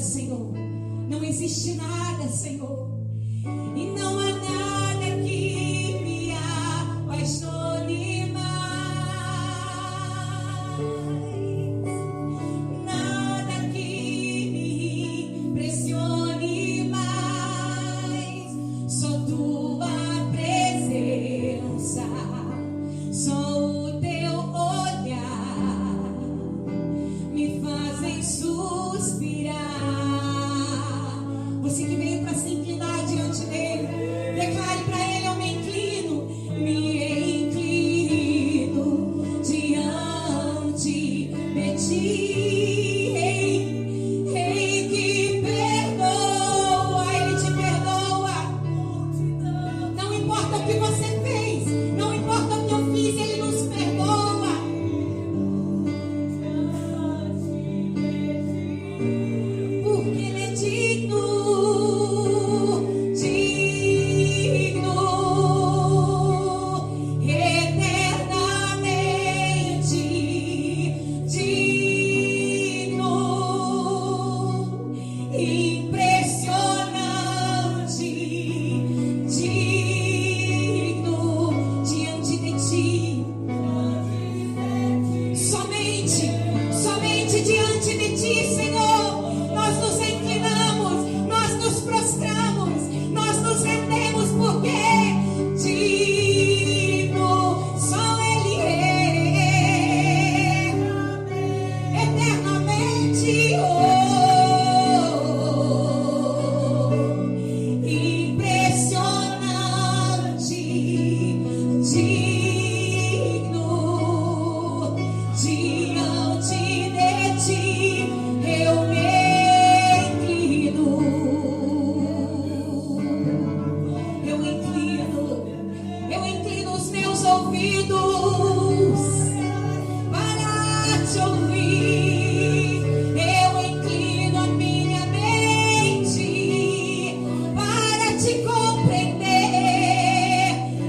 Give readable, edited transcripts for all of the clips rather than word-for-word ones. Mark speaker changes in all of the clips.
Speaker 1: Senhor. Não existe nada, Senhor. E não há nada que me apaixone mais. Nada que me impressione mais. Só tua presença, só o teu olhar me fazem suspirar. Você que veio para se inclinar diante dele, declare para ele: eu me inclino diante de ti. Rei que perdoa, ele te perdoa. Não importa o que você fez, não importa o que eu fiz, ele nos perdoa. Porque ele é digno. Somente diante de ti, Senhor, nós nos inclinamos, nós nos prostramos, nós nos rendemos, porque digno só Ele é, eternamente. Impressionante, digno, diante de ti eu me inclino. Eu inclino os meus ouvidos para te ouvir. Eu inclino a minha mente para te compreender.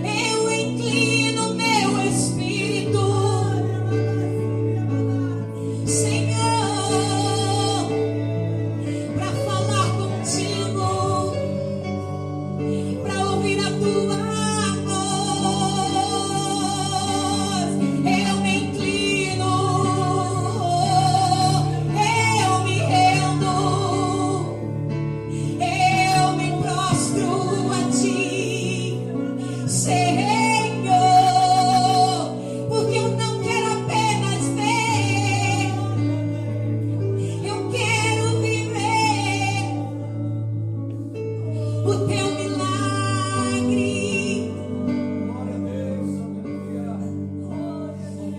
Speaker 1: Eu inclino meu espírito, Senhor, para falar contigo, para ouvir a tua voz. Eu me inclino, eu me rendo, eu me prostro a ti, Senhor, porque eu não quero apenas ver, eu quero viver o teu milagre.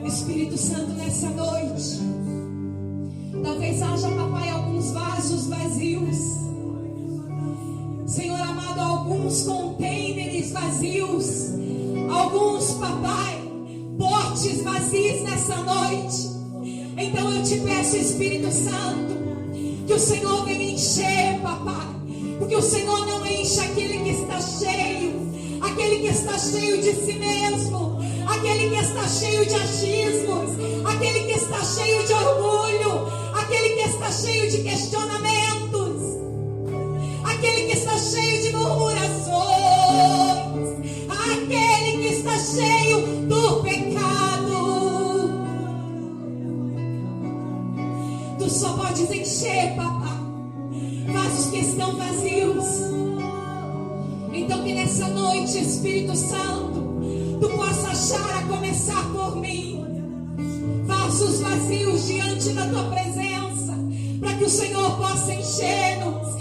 Speaker 1: Espírito Santo, nessa noite, talvez haja, papai, alguns vasos vazios, Senhor amado, alguns containers vazios, alguns, papai, potes vazios nessa noite. Então eu te peço, Espírito Santo, que o Senhor venha encher, papai, porque o Senhor não enche aquele que está cheio de si mesmo, aquele que está cheio de achismos, aquele que está cheio de orgulho, aquele que está cheio de questionamentos, aquele que está cheio de murmurações, aquele que está cheio do pecado. Tu só podes encher, papai, vasos que estão vazios. Então que nessa noite, Espírito Santo, tu possa achar, a começar por mim, vasos vazios diante da tua presença, para que o Senhor possa encher-nos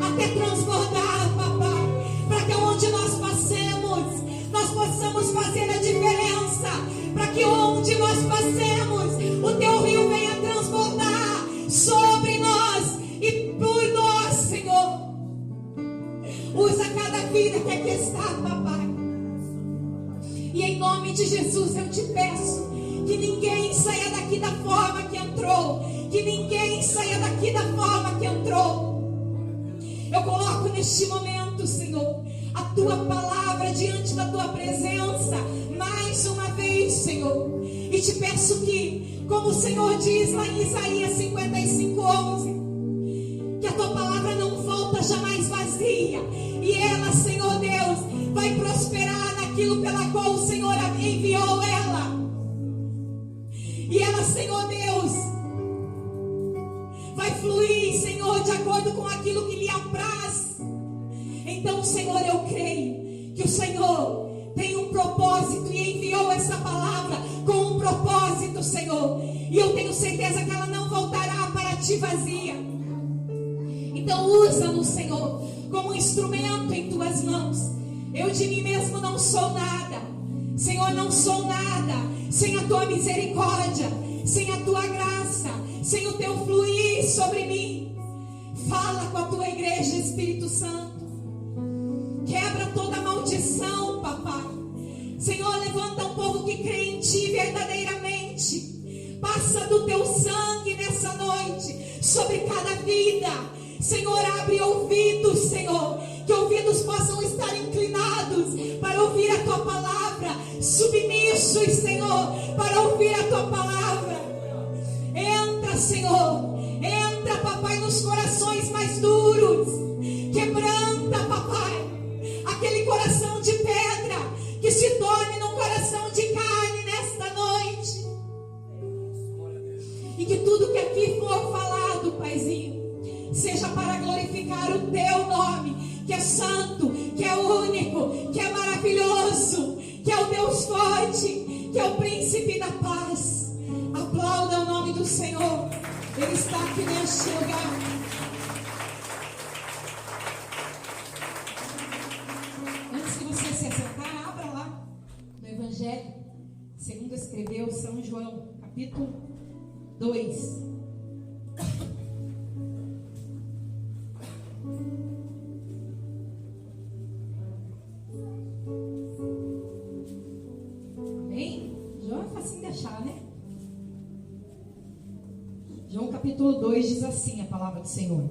Speaker 1: até transbordar, papai, para que onde nós passemos, nós possamos fazer a diferença, para que onde nós passemos, o teu rio venha transbordar sobre nós e por nós, Senhor. Usa cada vida que aqui está, papai. E em nome de Jesus eu te peço que ninguém saia daqui da forma que entrou. Que ninguém saia daqui da forma que entrou. Eu coloco neste momento, Senhor, a tua palavra diante da tua presença, mais uma vez, Senhor. E te peço que, como o Senhor diz lá em Isaías 55:11, vai fluir, Senhor, de acordo com aquilo que lhe apraz. Então, Senhor, eu creio que o Senhor tem um propósito e enviou essa palavra com um propósito, Senhor. E eu tenho certeza que ela não voltará para ti vazia. Então usa-nos, Senhor, como um instrumento em tuas mãos. Eu de mim mesmo não sou nada, Senhor, não sou nada sem a tua misericórdia, sem a tua graça, sem o teu fluir sobre mim. Fala com a tua igreja, Espírito Santo. Quebra toda maldição, papai. Senhor, levanta um povo que crê em ti verdadeiramente. Passa do teu sangue nessa noite sobre cada vida. Senhor, abre ouvidos, Senhor, que ouvidos possam estar inclinados para ouvir a tua palavra, submissos, Senhor, para ouvir a tua palavra. Entra, Senhor, entra, papai, nos corações mais duros. Quebranta, papai, aquele coração de pedra que se torne num coração de carne nesta noite. E que tudo que aqui for falado, Paizinho, seja para glorificar o teu nome, que é santo, que é único, que é maravilhoso, que é o Deus forte, que é o príncipe da paz. Aplauda o nome do Senhor. Ele está aqui neste lugar. Antes que você se assentar, abra lá no Evangelho segundo escreveu São João, capítulo 2. João capítulo 2 diz assim a palavra do Senhor: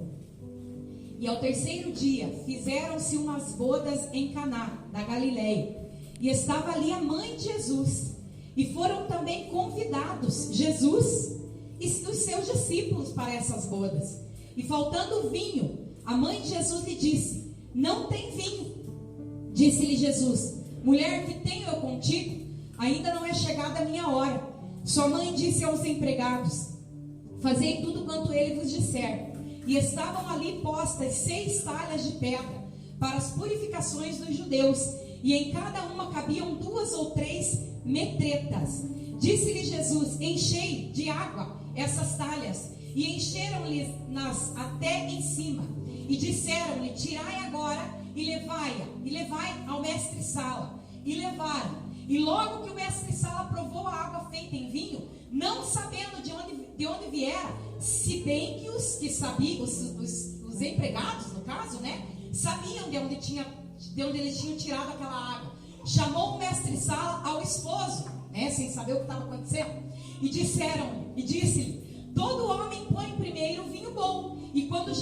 Speaker 1: E ao terceiro dia fizeram-se umas bodas em Caná da Galileia, e estava ali a mãe de Jesus, e foram também convidados Jesus e os seus discípulos para essas bodas. E faltando vinho, a mãe de Jesus lhe disse: Não tem vinho. Disse-lhe Jesus: Mulher, que tenho eu contigo? Ainda não é chegada a minha hora. Sua mãe disse aos empregados: Fazei tudo quanto ele vos disser. E estavam ali postas 6 talhas de pedra para as purificações dos judeus, e em cada uma cabiam 2 ou 3 metretas. Disse-lhe Jesus: Enchei de água essas talhas. E encheram-lhes-nas até em cima. E disseram-lhe: Tirai agora e levai ao mestre-sala. E levaram. E logo que o mestre-sala provou a água feita em vinho, não sabendo de onde viera, se bem que os que sabiam, os empregados, no caso, né, sabiam de onde eles tinham tirado aquela água. Chamou o mestre-sala ao esposo, né, sem saber o que estava acontecendo, e disse-lhe: Todo homem põe primeiro o vinho bom, e quando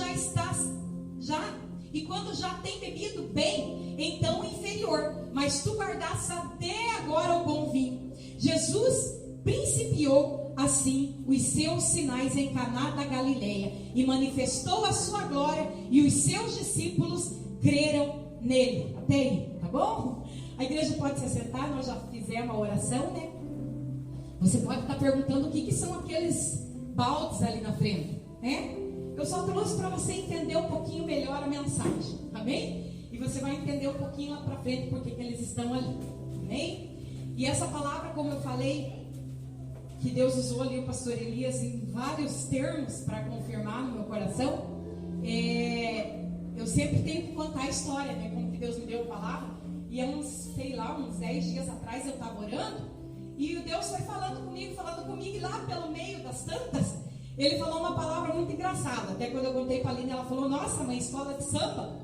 Speaker 1: já tem bebido bem, então o inferior, mas tu guardaste até agora o bom vinho. Jesus principiou assim os seus sinais em Caná da Galileia, e manifestou a sua glória, e os seus discípulos creram nele. Até aí, tá bom? A igreja pode se assentar, nós já fizemos a oração, né? Você pode estar perguntando o que são aqueles baldes ali na frente, né? Eu só trouxe para você entender um pouquinho melhor a mensagem, amém? E você vai entender um pouquinho lá para frente porque que eles estão ali, amém? E essa palavra, como eu falei, que Deus usou ali o pastor Elias em vários termos para confirmar no meu coração, eu sempre tenho que contar a história, né? Como que Deus me deu a palavra. E há uns 10 dias atrás eu estava orando, e o Deus foi falando comigo, e lá pelo meio das tantas, Ele falou uma palavra muito engraçada. Até quando eu contei para a Aline, ela falou: Nossa, mãe, escola de samba?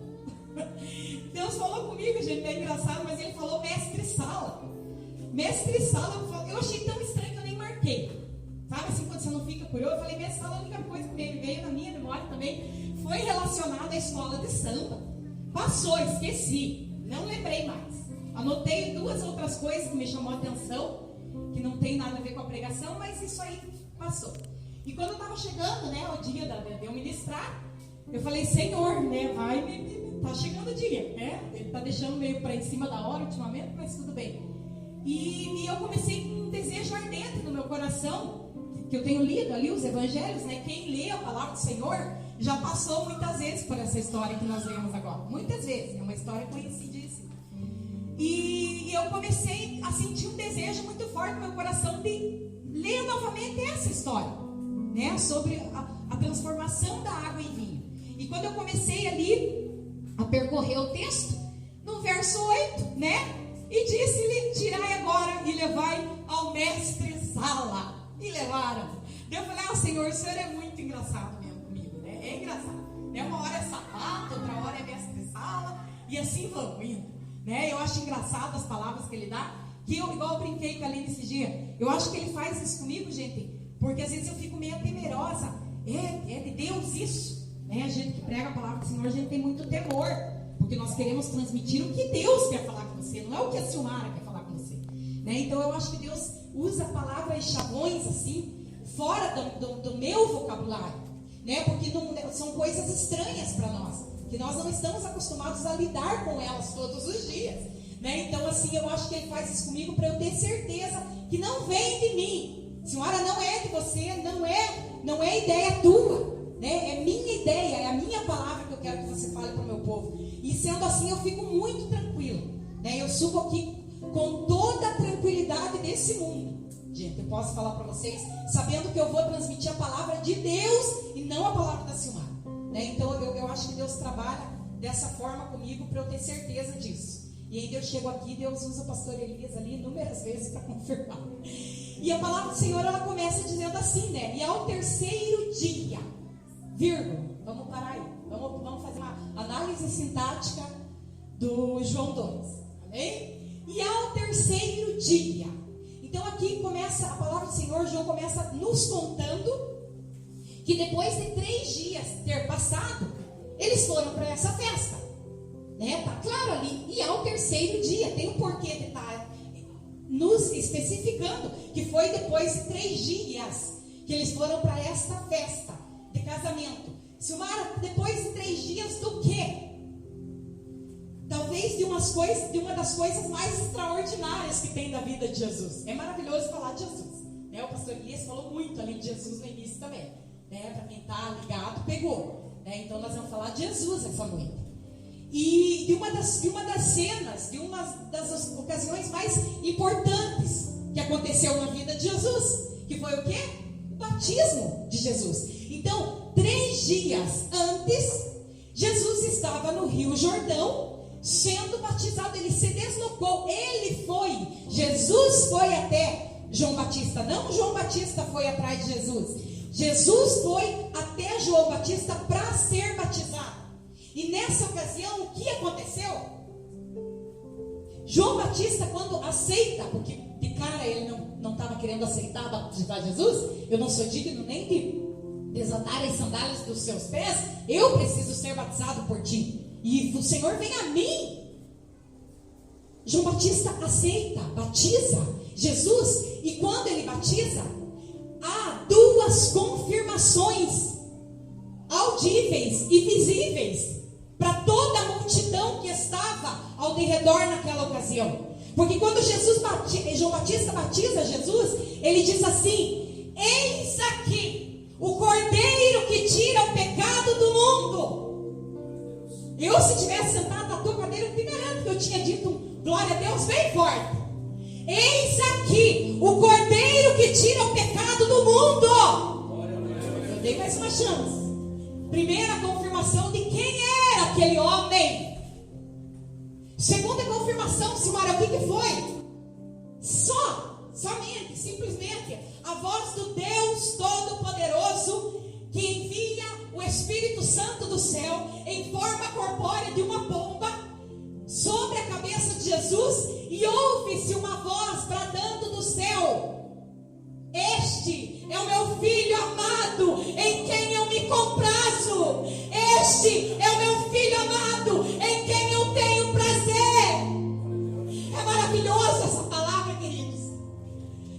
Speaker 1: Deus falou comigo, gente, é engraçado, mas Ele falou mestre-sala. Mestre-sala, eu achei tão estranho que eu nem marquei. Sabe assim, quando você não fica curioso? Eu falei: mestre-sala, a única coisa que veio na minha memória também foi relacionada à escola de samba. Passou, esqueci, não lembrei mais. Anotei 2 outras coisas que me chamou a atenção, que não tem nada a ver com a pregação, mas isso aí passou. E quando eu estava chegando, né, o dia de eu ministrar, eu falei: Senhor, né, tá chegando o dia, né? Ele tá deixando meio para em cima da hora ultimamente, mas tudo bem. E eu comecei com um desejo ardente no meu coração que eu tenho lido ali os evangelhos, né? Quem lê a palavra do Senhor já passou muitas vezes por essa história que nós lemos agora. Muitas vezes, é uma história conhecidíssima. E eu comecei a sentir um desejo muito forte no meu coração de ler novamente essa história, né? Sobre a transformação da água em vinho. E quando eu comecei ali a percorrer o texto, no verso 8, né? E disse-lhe: tirai agora e levai ao mestre Sala. E levaram. Eu falei: Senhor, o Senhor é muito engraçado mesmo comigo, né? É engraçado. Uma hora é sapato, outra hora é mestre Sala. E assim vamos indo, né? Eu acho engraçado as palavras que ele dá. Que eu, igual eu brinquei com a Aline esse dia, eu acho que ele faz isso comigo, gente, porque às vezes eu fico meio temerosa. É de Deus isso, né? A gente que prega a palavra do Senhor, a gente tem muito temor, porque nós queremos transmitir o que Deus quer falar com você, não é o que a Silmara quer falar com você, né? Então eu acho que Deus usa palavras chavões assim, fora do meu vocabulário, né? Porque não, são coisas estranhas para nós, que nós não estamos acostumados a lidar com elas todos os dias, né? Então assim, eu acho que ele faz isso comigo para eu ter certeza que não vem de mim. Senhora, não é de você, não é ideia tua, né? É minha ideia, é a minha palavra que eu quero que você fale para o meu povo. E sendo assim, eu fico muito tranquilo, né? Eu subo aqui com toda a tranquilidade desse mundo. Gente, eu posso falar para vocês, sabendo que eu vou transmitir a palavra de Deus e não a palavra da Silmara, né? Então eu acho que Deus trabalha dessa forma comigo para eu ter certeza disso. E ainda eu chego aqui, Deus usa o pastor Elias ali inúmeras vezes para confirmar. E a palavra do Senhor, ela começa dizendo assim, né? E ao terceiro dia, vírgula, vamos parar aí, vamos fazer uma análise sintática do João 2, amém? E ao terceiro dia. Então aqui começa a palavra do Senhor, João começa nos contando que depois de 3 dias ter passado, eles foram para essa festa, né? Tá claro ali. E ao terceiro dia, tem um porquê de estar nos especificando que foi depois de 3 dias que eles foram para esta festa de casamento. Silmara, depois de 3 dias do quê? Talvez de uma das coisas mais extraordinárias que tem da vida de Jesus. É maravilhoso falar de Jesus, né? O pastor Elias falou muito ali de Jesus no início também, né? Para quem está ligado, pegou, né? Então nós vamos falar de Jesus essa noite. E de uma das cenas, de uma das ocasiões mais importantes que aconteceu na vida de Jesus, que foi o quê? O batismo de Jesus. Então, 3 dias antes, Jesus estava no Rio Jordão, sendo batizado. Ele se deslocou, Jesus foi até João Batista, não João Batista foi atrás de Jesus. Jesus foi até João Batista para ser batizado. E nessa ocasião, o que aconteceu? João Batista, quando aceita, porque de cara ele não estava querendo aceitar batizar Jesus, eu não sou digno nem de desatar as sandálias dos seus pés, eu preciso ser batizado por ti, e o Senhor vem a mim. João Batista aceita, batiza Jesus, e quando ele batiza, há 2 confirmações audíveis e visíveis para toda a multidão que estava ao derredor naquela ocasião. Porque quando João Batista batiza Jesus, ele diz assim: eis aqui o Cordeiro que tira o pecado do mundo. Eu, se tivesse sentado na tua cadeira, eu te garanto que eu tinha dito glória a Deus bem forte. Eis aqui o Cordeiro que tira o pecado do mundo. Eu dei mais uma chance. Primeira confirmação de quem era aquele homem. Segunda confirmação, Silmara, o que foi? Somente, simplesmente, a voz do Deus Todo-Poderoso que envia o Espírito Santo do céu em forma corpórea de uma pomba sobre a cabeça de Jesus, e ouve-se uma voz bradando do céu: este é o meu Filho amado, em quem eu me comprazo. Este é o meu Filho amado, em quem eu tenho prazer. É maravilhosa essa palavra, queridos.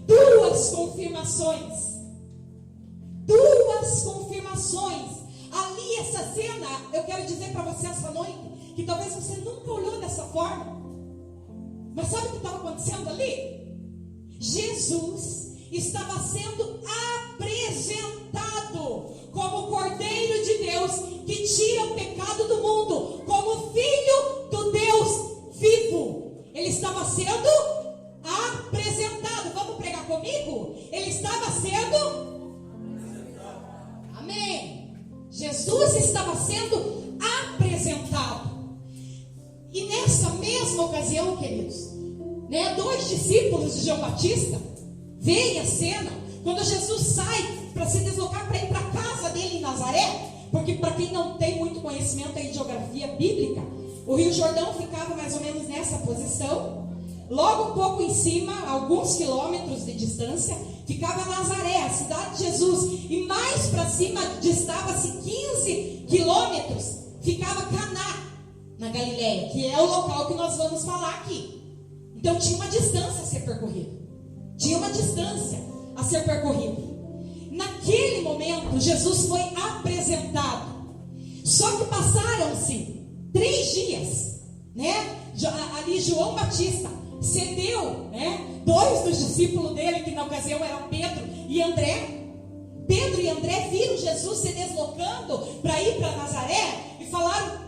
Speaker 1: 2 confirmações. 2 confirmações. Ali, essa cena, eu quero dizer para você essa noite, que talvez você nunca olhou dessa forma. Mas sabe o que estava acontecendo ali? Jesus estava sendo apresentado como o Cordeiro de Deus que tira o pecado do mundo, como Filho do Deus vivo. Ele estava sendo apresentado. Vamos pregar comigo? Ele estava sendo apresentado. Amém. Jesus estava sendo apresentado. E nessa mesma ocasião, queridos, dois discípulos de João Batista veem a cena quando Jesus sai para se deslocar para ir para a casa dele em Nazaré. Porque para quem não tem muito conhecimento aí de geografia bíblica, o Rio Jordão ficava mais ou menos nessa posição. Logo um pouco em cima, alguns quilômetros de distância, ficava Nazaré, a cidade de Jesus. E mais para cima, distava-se 15 quilômetros, ficava Caná, na Galileia, que é o local que nós vamos falar aqui. Então tinha uma distância a ser percorrida. Naquele momento, Jesus foi apresentado. Só que passaram-se 3 dias, Ali João Batista cedeu, 2 dos discípulos dele, que na ocasião eram Pedro e André. Pedro e André viram Jesus se deslocando para ir para Nazaré e falaram,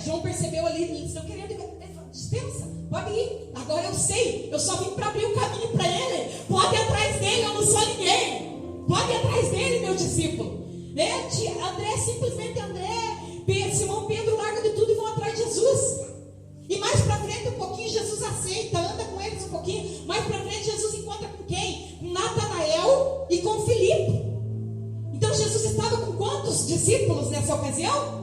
Speaker 1: João percebeu ali, eles estão querendo ir. Dispensa, pode ir. Agora eu sei, eu só vim para abrir o caminho para ele. Pode ir atrás dele, eu não sou ninguém. Pode ir atrás dele, meu discípulo. André, simplesmente André, Simão Pedro larga de tudo e vão atrás de Jesus. E mais para frente um pouquinho Jesus aceita, anda com eles um pouquinho. Mais para frente Jesus encontra com quem? Com Natanael e com Filipe. Então Jesus estava com quantos discípulos nessa ocasião?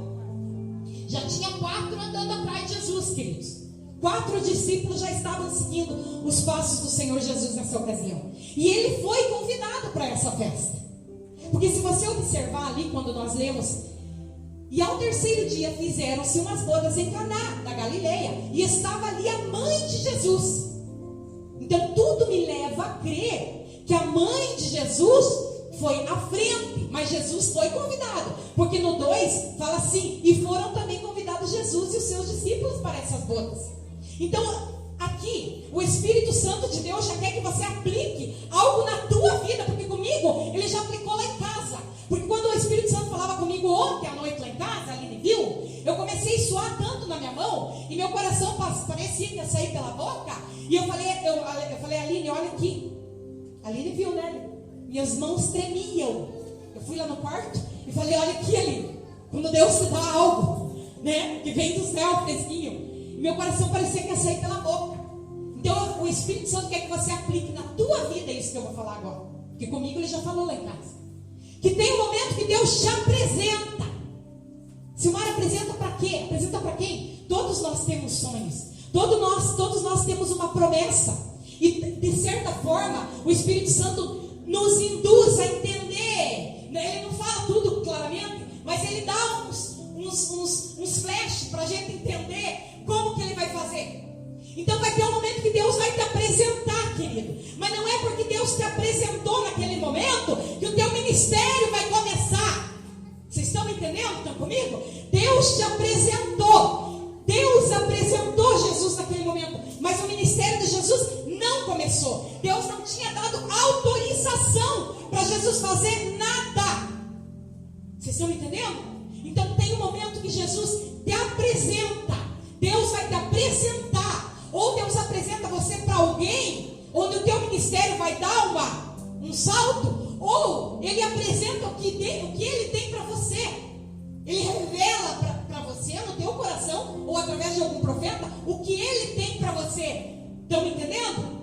Speaker 1: Já tinha 4 andando atrás de Jesus, queridos. 4 discípulos já estavam seguindo os passos do Senhor Jesus nessa ocasião. E ele foi convidado para essa festa. Porque se você observar ali, quando nós lemos, e ao 3º dia fizeram-se umas bodas em Caná da Galileia, e estava ali a mãe de Jesus. Então tudo me leva a crer que a mãe de Jesus foi à frente, mas Jesus foi convidado. Porque no 2 fala assim, e foram também convidados Jesus e os seus discípulos para essas bodas. Então, aqui, o Espírito Santo de Deus já quer que você aplique algo na tua vida, porque comigo, ele já aplicou lá em casa. Porque quando o Espírito Santo falava comigo ontem à noite lá em casa, a Aline viu, eu comecei a suar tanto na minha mão, e meu coração parecia que ia sair pela boca, e eu falei, Aline, olha aqui. A Aline viu, Minhas mãos tremiam. Eu fui lá no quarto e falei, olha aqui, Aline, quando Deus te dá algo, que vem do céu fresquinho, meu coração parecia que ia sair pela boca. Então o Espírito Santo quer que você aplique na tua vida isso que eu vou falar agora. Porque comigo ele já falou lá em casa. Que tem um momento que Deus te apresenta. Silmara, apresenta para quê? Apresenta para quem? Todos nós temos sonhos. Todos nós temos uma promessa. E de certa forma o Espírito Santo nos induz a entender. Ele não fala tudo claramente, mas ele dá uns flashes para a gente entender como que ele vai fazer. Então vai ter um momento que Deus vai te apresentar, querido. Mas não é porque Deus te apresentou naquele momento que o teu ministério vai começar. Vocês estão me entendendo? Estão comigo? Deus te apresentou. Deus apresentou Jesus naquele momento. Mas o ministério de Jesus não começou. Deus não tinha dado autorização para Jesus fazer nada. Vocês estão me entendendo? Então tem um momento que Jesus te apresenta. Deus vai te apresentar. Ou Deus apresenta você para alguém, onde o teu ministério vai dar um salto. Ou Ele apresenta o que Ele tem para você. Ele revela para você no teu coração, ou através de algum profeta, o que Ele tem para você. Estão me entendendo?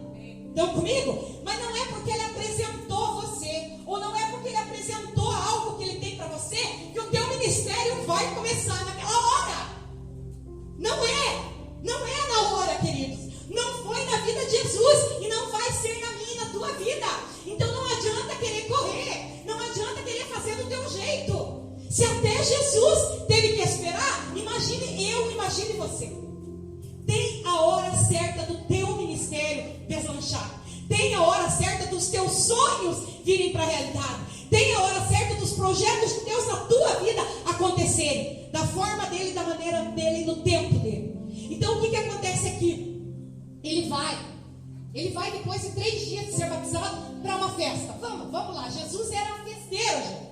Speaker 1: Estão comigo? Mas não é porque Ele apresentou você, ou não é porque Ele apresentou algo que Ele tem para você, que o teu ministério vai começar naquela hora. Não é na hora, queridos. Não foi na vida de Jesus e não vai ser na minha e na tua vida. Então não adianta querer correr, não adianta querer fazer do teu jeito. Se até Jesus teve que esperar, imagine você. Tem a hora certa do teu ministério deslanchar. Tem a hora certa dos teus sonhos virem para a realidade. Tem a hora certa dos projetos de Deus na tua vida acontecerem. Da forma dele, da maneira dele, no tempo dele. Então o que acontece aqui? Ele
Speaker 2: Ele vai depois de 3 dias de ser batizado para uma festa. Vamos lá, Jesus era festeiro, gente.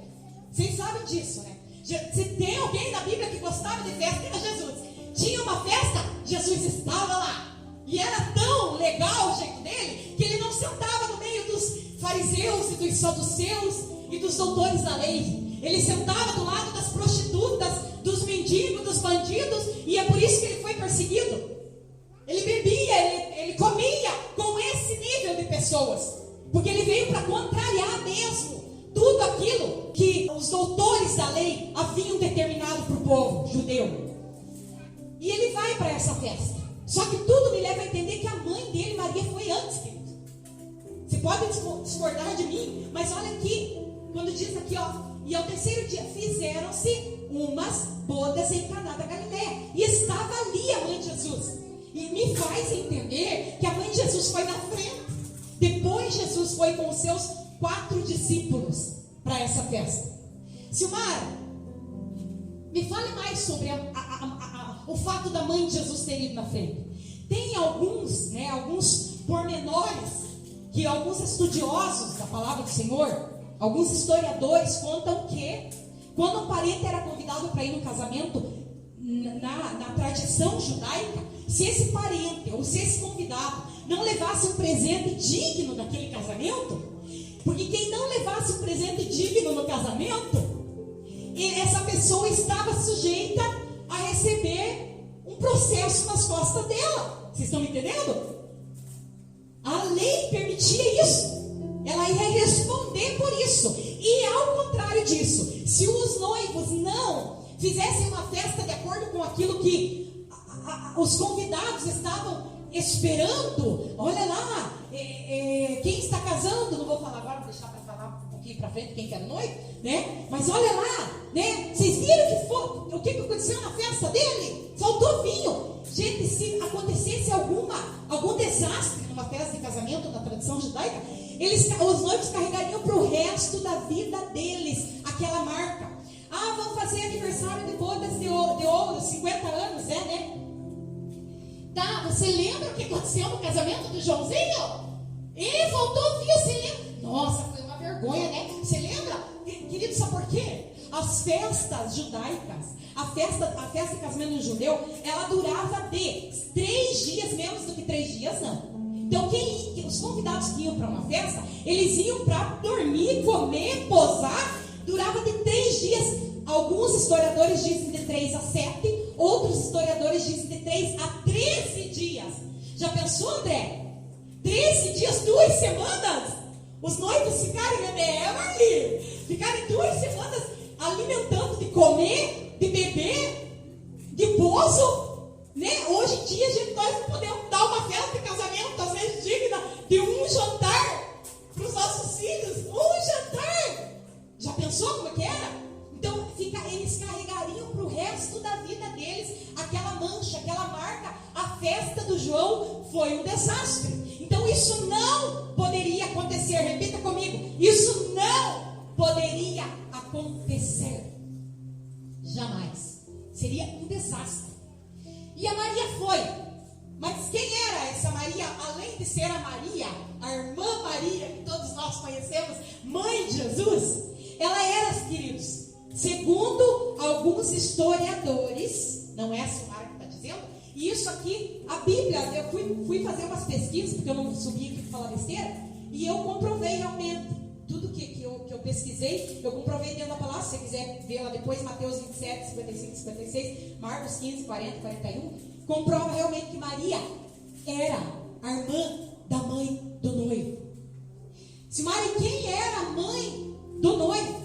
Speaker 2: Vocês sabem disso, né? Se tem alguém na Bíblia que gostava de festa, era Jesus. Tinha uma festa, Jesus estava lá. E era tão legal o jeito dele, que ele não sentava no meio dos fariseus e dos saduceus e dos doutores da lei. Ele sentava do lado das prostitutas, dos mendigos, dos bandidos, e é por isso que ele foi perseguido. Ele bebia, ele comia com esse nível de pessoas, porque ele veio para contrariar mesmo tudo aquilo que os doutores da lei haviam determinado para o povo judeu. E ele vai para essa festa. Só que tudo me leva a entender que a mãe dele, Maria, foi antes, querido. Você pode discordar de mim, mas olha aqui, quando diz aqui, ó, e ao 3º dia fizeram-se umas bodas em Caná da Galileia, e estava ali a mãe de Jesus. E me faz entender que a mãe de Jesus foi na frente. Depois Jesus foi com os seus 4 discípulos para essa festa. Silmara, me fale mais sobre o fato da mãe de Jesus ter ido na frente. Tem alguns pormenores que alguns estudiosos da palavra do Senhor, alguns historiadores contam que quando um parente era convidado para ir no casamento, na tradição judaica, se esse parente ou se esse convidado não levasse um presente digno daquele casamento, porque quem não levasse um presente digno no casamento, essa pessoa estava sujeita a receber um processo nas costas dela. Vocês estão me entendendo? A lei permitia isso. Ela ia responder por isso. E ao contrário disso, se os noivos não fizessem uma festa de acordo com aquilo que os convidados estavam esperando, olha lá, quem está casando, não vou falar agora, vou deixar para falar um pouquinho para frente quem que era noivo, né? Mas olha lá, né? Vocês viram o que aconteceu na festa dele? Faltou vinho. Gente, se acontecesse algum desastre numa festa de casamento na tradição judaica, os noivos carregariam para o resto da vida deles aquela marca. Vão fazer aniversário de bodas de ouro, 50 anos, né? Tá, você lembra o que aconteceu no casamento do Joãozinho? Ele faltou vinho, você lembra? Nossa, foi uma vergonha, né? Você lembra? Querido, sabe por quê? As festas judaicas, a festa de casamento judeu, ela durava de 3 dias, menos do que 3 dias, não. Então, os convidados que iam para uma festa, eles iam para dormir, comer, posar, durava de 3 dias. Alguns historiadores dizem de 3 a 7, outros historiadores dizem de 3 a 13 dias. Já pensou, André? 13 dias, 2 semanas? Os noivos ficarem 2 semanas alimentando, de comer, de beber, de pozo, né? Hoje em dia, nós não podemos dar uma festa de casamento, às vezes digna de um jantar para os nossos filhos. Um jantar! Já pensou como é que era? Então, eles carregariam para o resto da vida deles aquela mancha, aquela marca. A festa do João foi um desastre. Então, isso não poderia acontecer. Repita comigo. Isso não poderia acontecer. Jamais. Seria um desastre. E a Maria foi. Mas quem era essa Maria? Além de ser a Maria, a irmã Maria, que todos nós conhecemos, mãe de Jesus, ela era, queridos, segundo alguns historiadores, não é a Silmara que está dizendo, e isso aqui, a Bíblia, eu fui fazer umas pesquisas, porque eu não subi aqui para falar besteira, e eu comprovei realmente, tudo que eu pesquisei, eu comprovei dentro da palavra. Se você quiser ver lá depois, Mateus 27, 55, 56, Marcos 15, 40, 41, comprova realmente que Maria era a irmã da mãe do noivo. Silmara, quem era a mãe do noivo?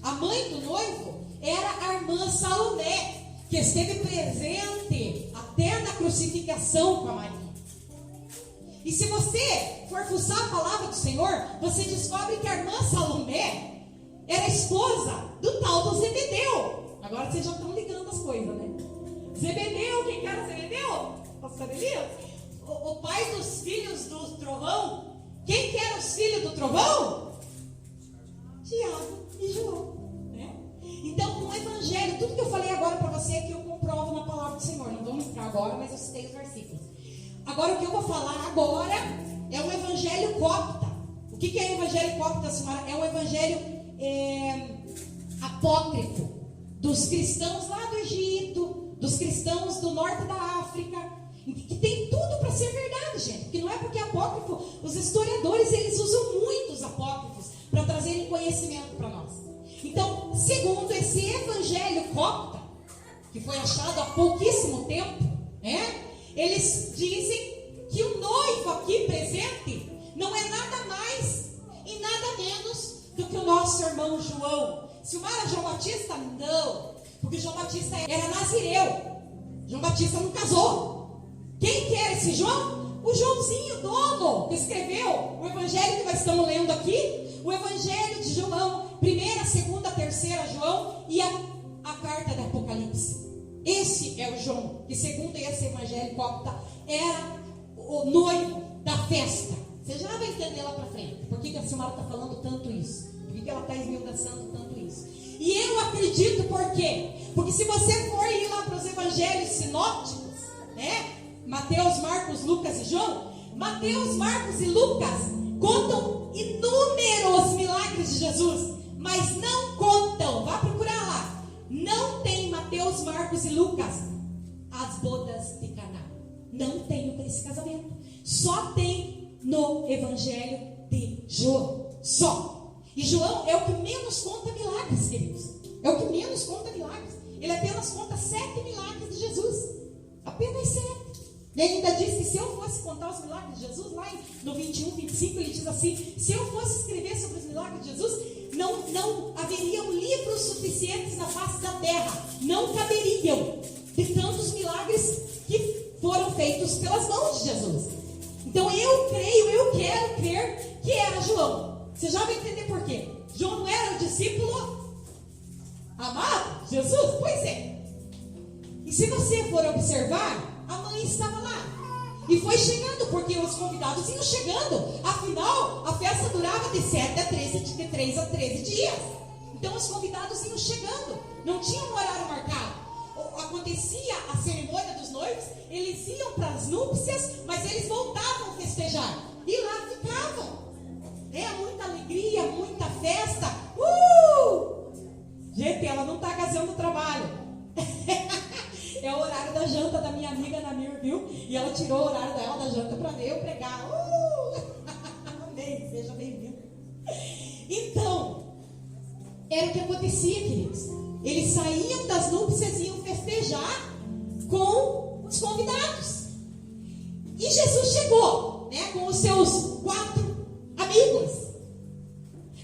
Speaker 2: A mãe do noivo era a irmã Salomé, que esteve presente até na crucificação com a Maria. E se você for fuçar a palavra do Senhor, você descobre que a irmã Salomé era esposa do tal do Zebedeu. Agora vocês já estão ligando as coisas, né? Zebedeu, quem que era Zebedeu? Pastor Elias? O pai dos filhos do trovão. Quem que eram os filhos do trovão? Tiago e João, né? Então, no Evangelho, tudo que eu falei agora para você é que eu comprovo na palavra do Senhor. Não vamos entrar agora, mas eu citei os versículos. Agora, o que eu vou falar agora é um evangelho cópita. O que é o evangelho cópita, senhora? É um evangelho apócrifo dos cristãos lá do Egito, dos cristãos do norte da África, que tem tudo para ser verdade, gente. Porque não é porque é apócrifo, os historiadores eles usam muito os apócrifos para trazerem conhecimento para nós. Então, segundo esse evangelho cópita, que foi achado há pouquíssimo tempo, né? Eles dizem que o noivo aqui presente não é nada mais e nada menos do que o nosso irmão João. Silmara, João Batista? Não, porque João Batista era nazireu. João Batista não casou. Quem que era esse João? O Joãozinho dono, que escreveu o evangelho que nós estamos lendo aqui, o evangelho de João, 1ª, 2ª, 3ª João e a carta de Apocalipse. Esse é o João, que segundo esse evangelho cópita, era o noivo da festa. Você já vai entender lá para frente, por que a Silmara está falando tanto isso, por que ela está esmiuçando tanto isso. E eu acredito por quê? Porque se você for ir lá para os evangelhos sinópticos, né? Mateus, Marcos, Lucas e João, Mateus, Marcos e Lucas contam inúmeros milagres de Jesus, mas não contam, vá procurar lá, não tem Mateus, Marcos e Lucas as bodas de Caná, não tem esse casamento, só tem no evangelho de João, só. E João é o que menos conta milagres, queridos, é o que menos conta milagres, ele apenas conta 7 milagres de Jesus, apenas 7. E ainda diz que se eu fosse contar os milagres de Jesus, lá no 21, 25, ele diz assim: se eu fosse escrever sobre os milagres de Jesus, não haveriam livros suficientes na face da terra, não caberiam de tantos milagres que foram feitos pelas mãos de Jesus. Então eu quero crer que era João. Você já vai entender por quê? João não era o discípulo amado de Jesus? Pois é. E se você for observar, a mãe estava lá e foi chegando, porque os convidados iam chegando. Afinal, a festa durava de 7 a 13, de 3 a 13 dias. Então os convidados iam chegando, não tinha um horário marcado. Acontecia a cerimônia dos noivos, eles iam para as núpcias, mas eles voltavam a festejar e lá ficavam. Muita alegria, muita festa. Gente, ela não está casando no trabalho. É o horário da janta da minha amiga Namir, viu? E ela tirou o horário dela da janta para ver eu pregar. Amém, seja bem-vindo. Então, era o que acontecia, queridos. Eles saíam das núpcias e iam festejar com os convidados. E Jesus chegou, né, com os seus 4 amigos.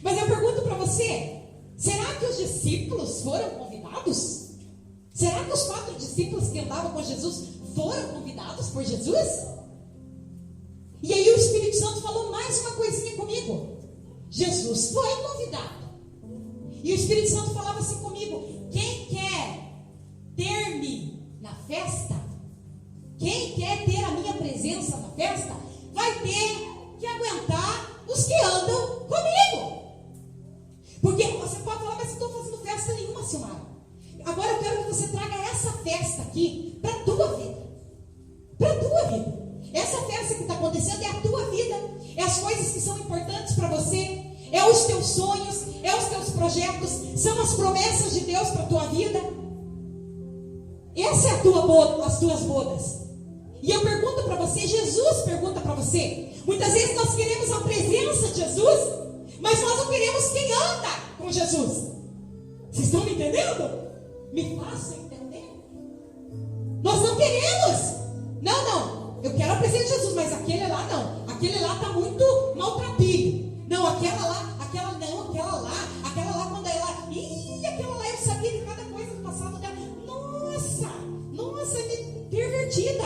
Speaker 2: Mas eu pergunto para você, será que os discípulos foram convidados? Será que os 4 discípulos que andavam com Jesus foram convidados por Jesus? E aí o Espírito Santo falou mais uma coisinha comigo. Jesus foi convidado. E o Espírito Santo falava assim comigo: quem quer ter-me na festa, quem quer ter a minha presença na festa, vai ter que aguentar os que andam comigo. Porque você pode falar, mas eu não estou fazendo festa nenhuma, Silmara. Agora eu quero que você traga essa festa aqui para a tua vida. Para a tua vida. Essa festa que está acontecendo é a tua vida. É as coisas que são importantes para você. É os teus sonhos. É os teus projetos. São as promessas de Deus para a tua vida. Essa é as tuas bodas. E eu pergunto para você, Jesus pergunta para você. Muitas vezes nós queremos a presença de Jesus, mas nós não queremos quem anda com Jesus. Vocês estão me entendendo? Me façam entender. Nós não queremos. Não. Eu quero a presença de Jesus, mas aquele lá não. Aquele lá está muito maltrapilho. Não, aquela lá quando ela... aquela lá eu sabia de cada coisa do passado dela. Nossa, é pervertida.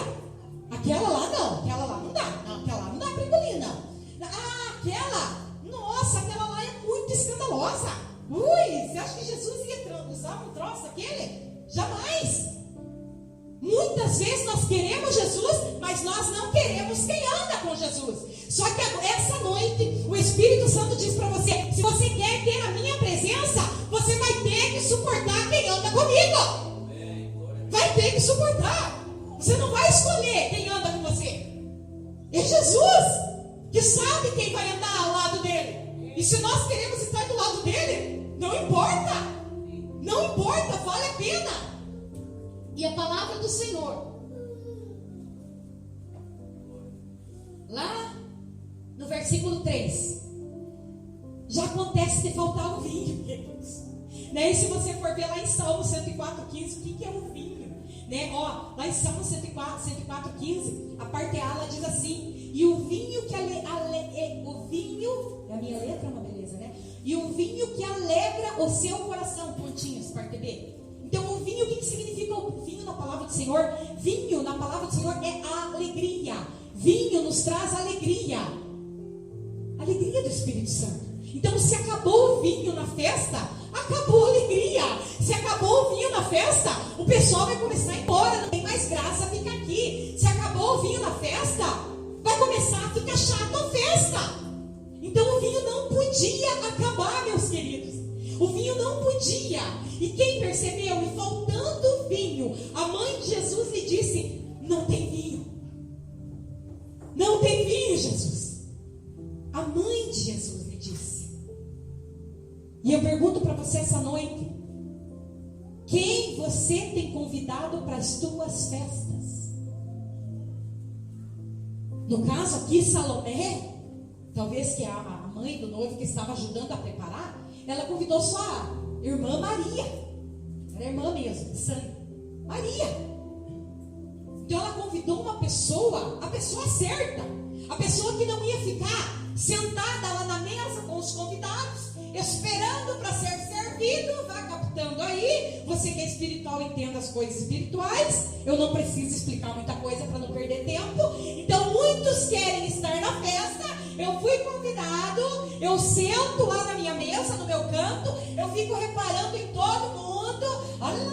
Speaker 2: Aquela lá não dá. Não, aquela lá não dá pra engolir, não. Aquela lá é muito escandalosa. Você acha que Jesus ia usar um troço daquele? Jamais. Muitas vezes nós queremos Jesus, mas nós não queremos quem anda com Jesus. Só que essa noite o Espírito Santo diz para você: se você quer ter a minha presença, você vai ter que suportar quem anda comigo. Vai ter que suportar. Você não vai escolher quem anda com você. É Jesus. que sabe quem vai andar ao lado dele. E se nós queremos estar do lado dele, não importa. Não importa, vale a pena. E a palavra do Senhor, lá no versículo 3, já acontece de faltar o vinho, queridos. Né? E se você for ver lá em Salmo 104,15, o que é o vinho? Né? Ó, lá em Salmo 104,15, a parte A, ela diz assim: e o vinho que o vinho, é a minha letra, é uma beleza, né? E o vinho que alegra o seu coração, pontinhos, parte B. Então o vinho, o que significa o vinho na palavra do Senhor? Vinho na palavra do Senhor é alegria. Vinho nos traz alegria. Alegria do Espírito Santo. Então se acabou o vinho na festa, acabou a alegria. Se acabou o vinho na festa, o pessoal vai começar a ir embora, não tem mais graça ficar aqui. Se acabou o vinho na festa, vai começar a ficar chato a festa. Então o vinho não podia acabar, meus queridos. O vinho não podia. E quem percebeu? E faltando vinho, a mãe de Jesus lhe disse: não tem vinho. Não tem vinho, Jesus. A mãe de Jesus lhe disse. E eu pergunto para você essa noite: quem você tem convidado para as tuas festas? No caso aqui, Salomé, talvez que a mãe do noivo que estava ajudando a preparar, ela convidou sua irmã Maria. Era irmã mesmo, de sangue. Maria. Então ela convidou uma pessoa, a pessoa certa. A pessoa que não ia ficar sentada lá na mesa com os convidados, esperando para ser servido. Vai captando aí. Você que é espiritual, entenda as coisas espirituais. Eu não preciso explicar muita coisa para não perder tempo. Então muitos querem estar na festa. Eu fui convidado, eu sento lá na minha mesa, no meu canto, eu fico reparando em todo mundo. Olha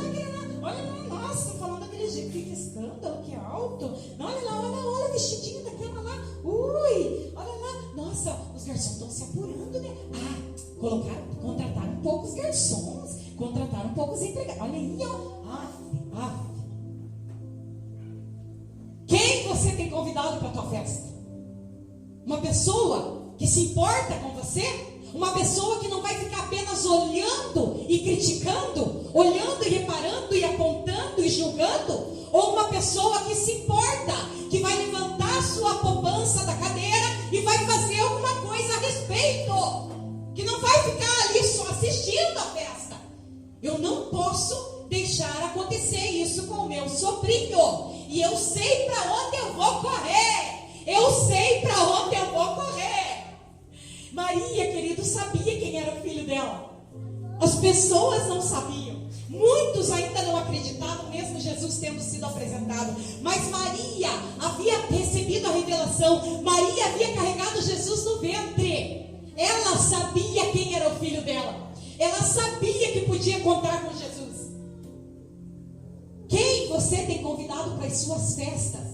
Speaker 2: lá, nossa, falando daquele jeito, que escândalo, que alto. Olha o vestidinho daquela lá. Ui, olha lá, nossa, os garçons estão se apurando, né? Contrataram poucos garçons, contrataram poucos empregados. Olha aí, ó. Quem você tem convidado para a tua festa? Uma pessoa que se importa com você? Uma pessoa que não vai ficar apenas olhando e criticando, olhando e reparando e apontando e julgando? Ou uma pessoa que se importa, que vai levantar sua poupança da cadeira e vai fazer alguma coisa a respeito, que não vai ficar ali só assistindo a festa? Eu não posso deixar acontecer isso com o meu sobrinho. E eu sei para onde eu vou correr. Eu sei para onde eu vou correr. Maria, querido, sabia quem era o filho dela. As pessoas não sabiam. Muitos ainda não acreditavam, mesmo Jesus tendo sido apresentado. Mas Maria havia recebido a revelação. Maria havia carregado Jesus no ventre. Ela sabia quem era o filho dela. Ela sabia que podia contar com Jesus. Quem você tem convidado para as suas festas?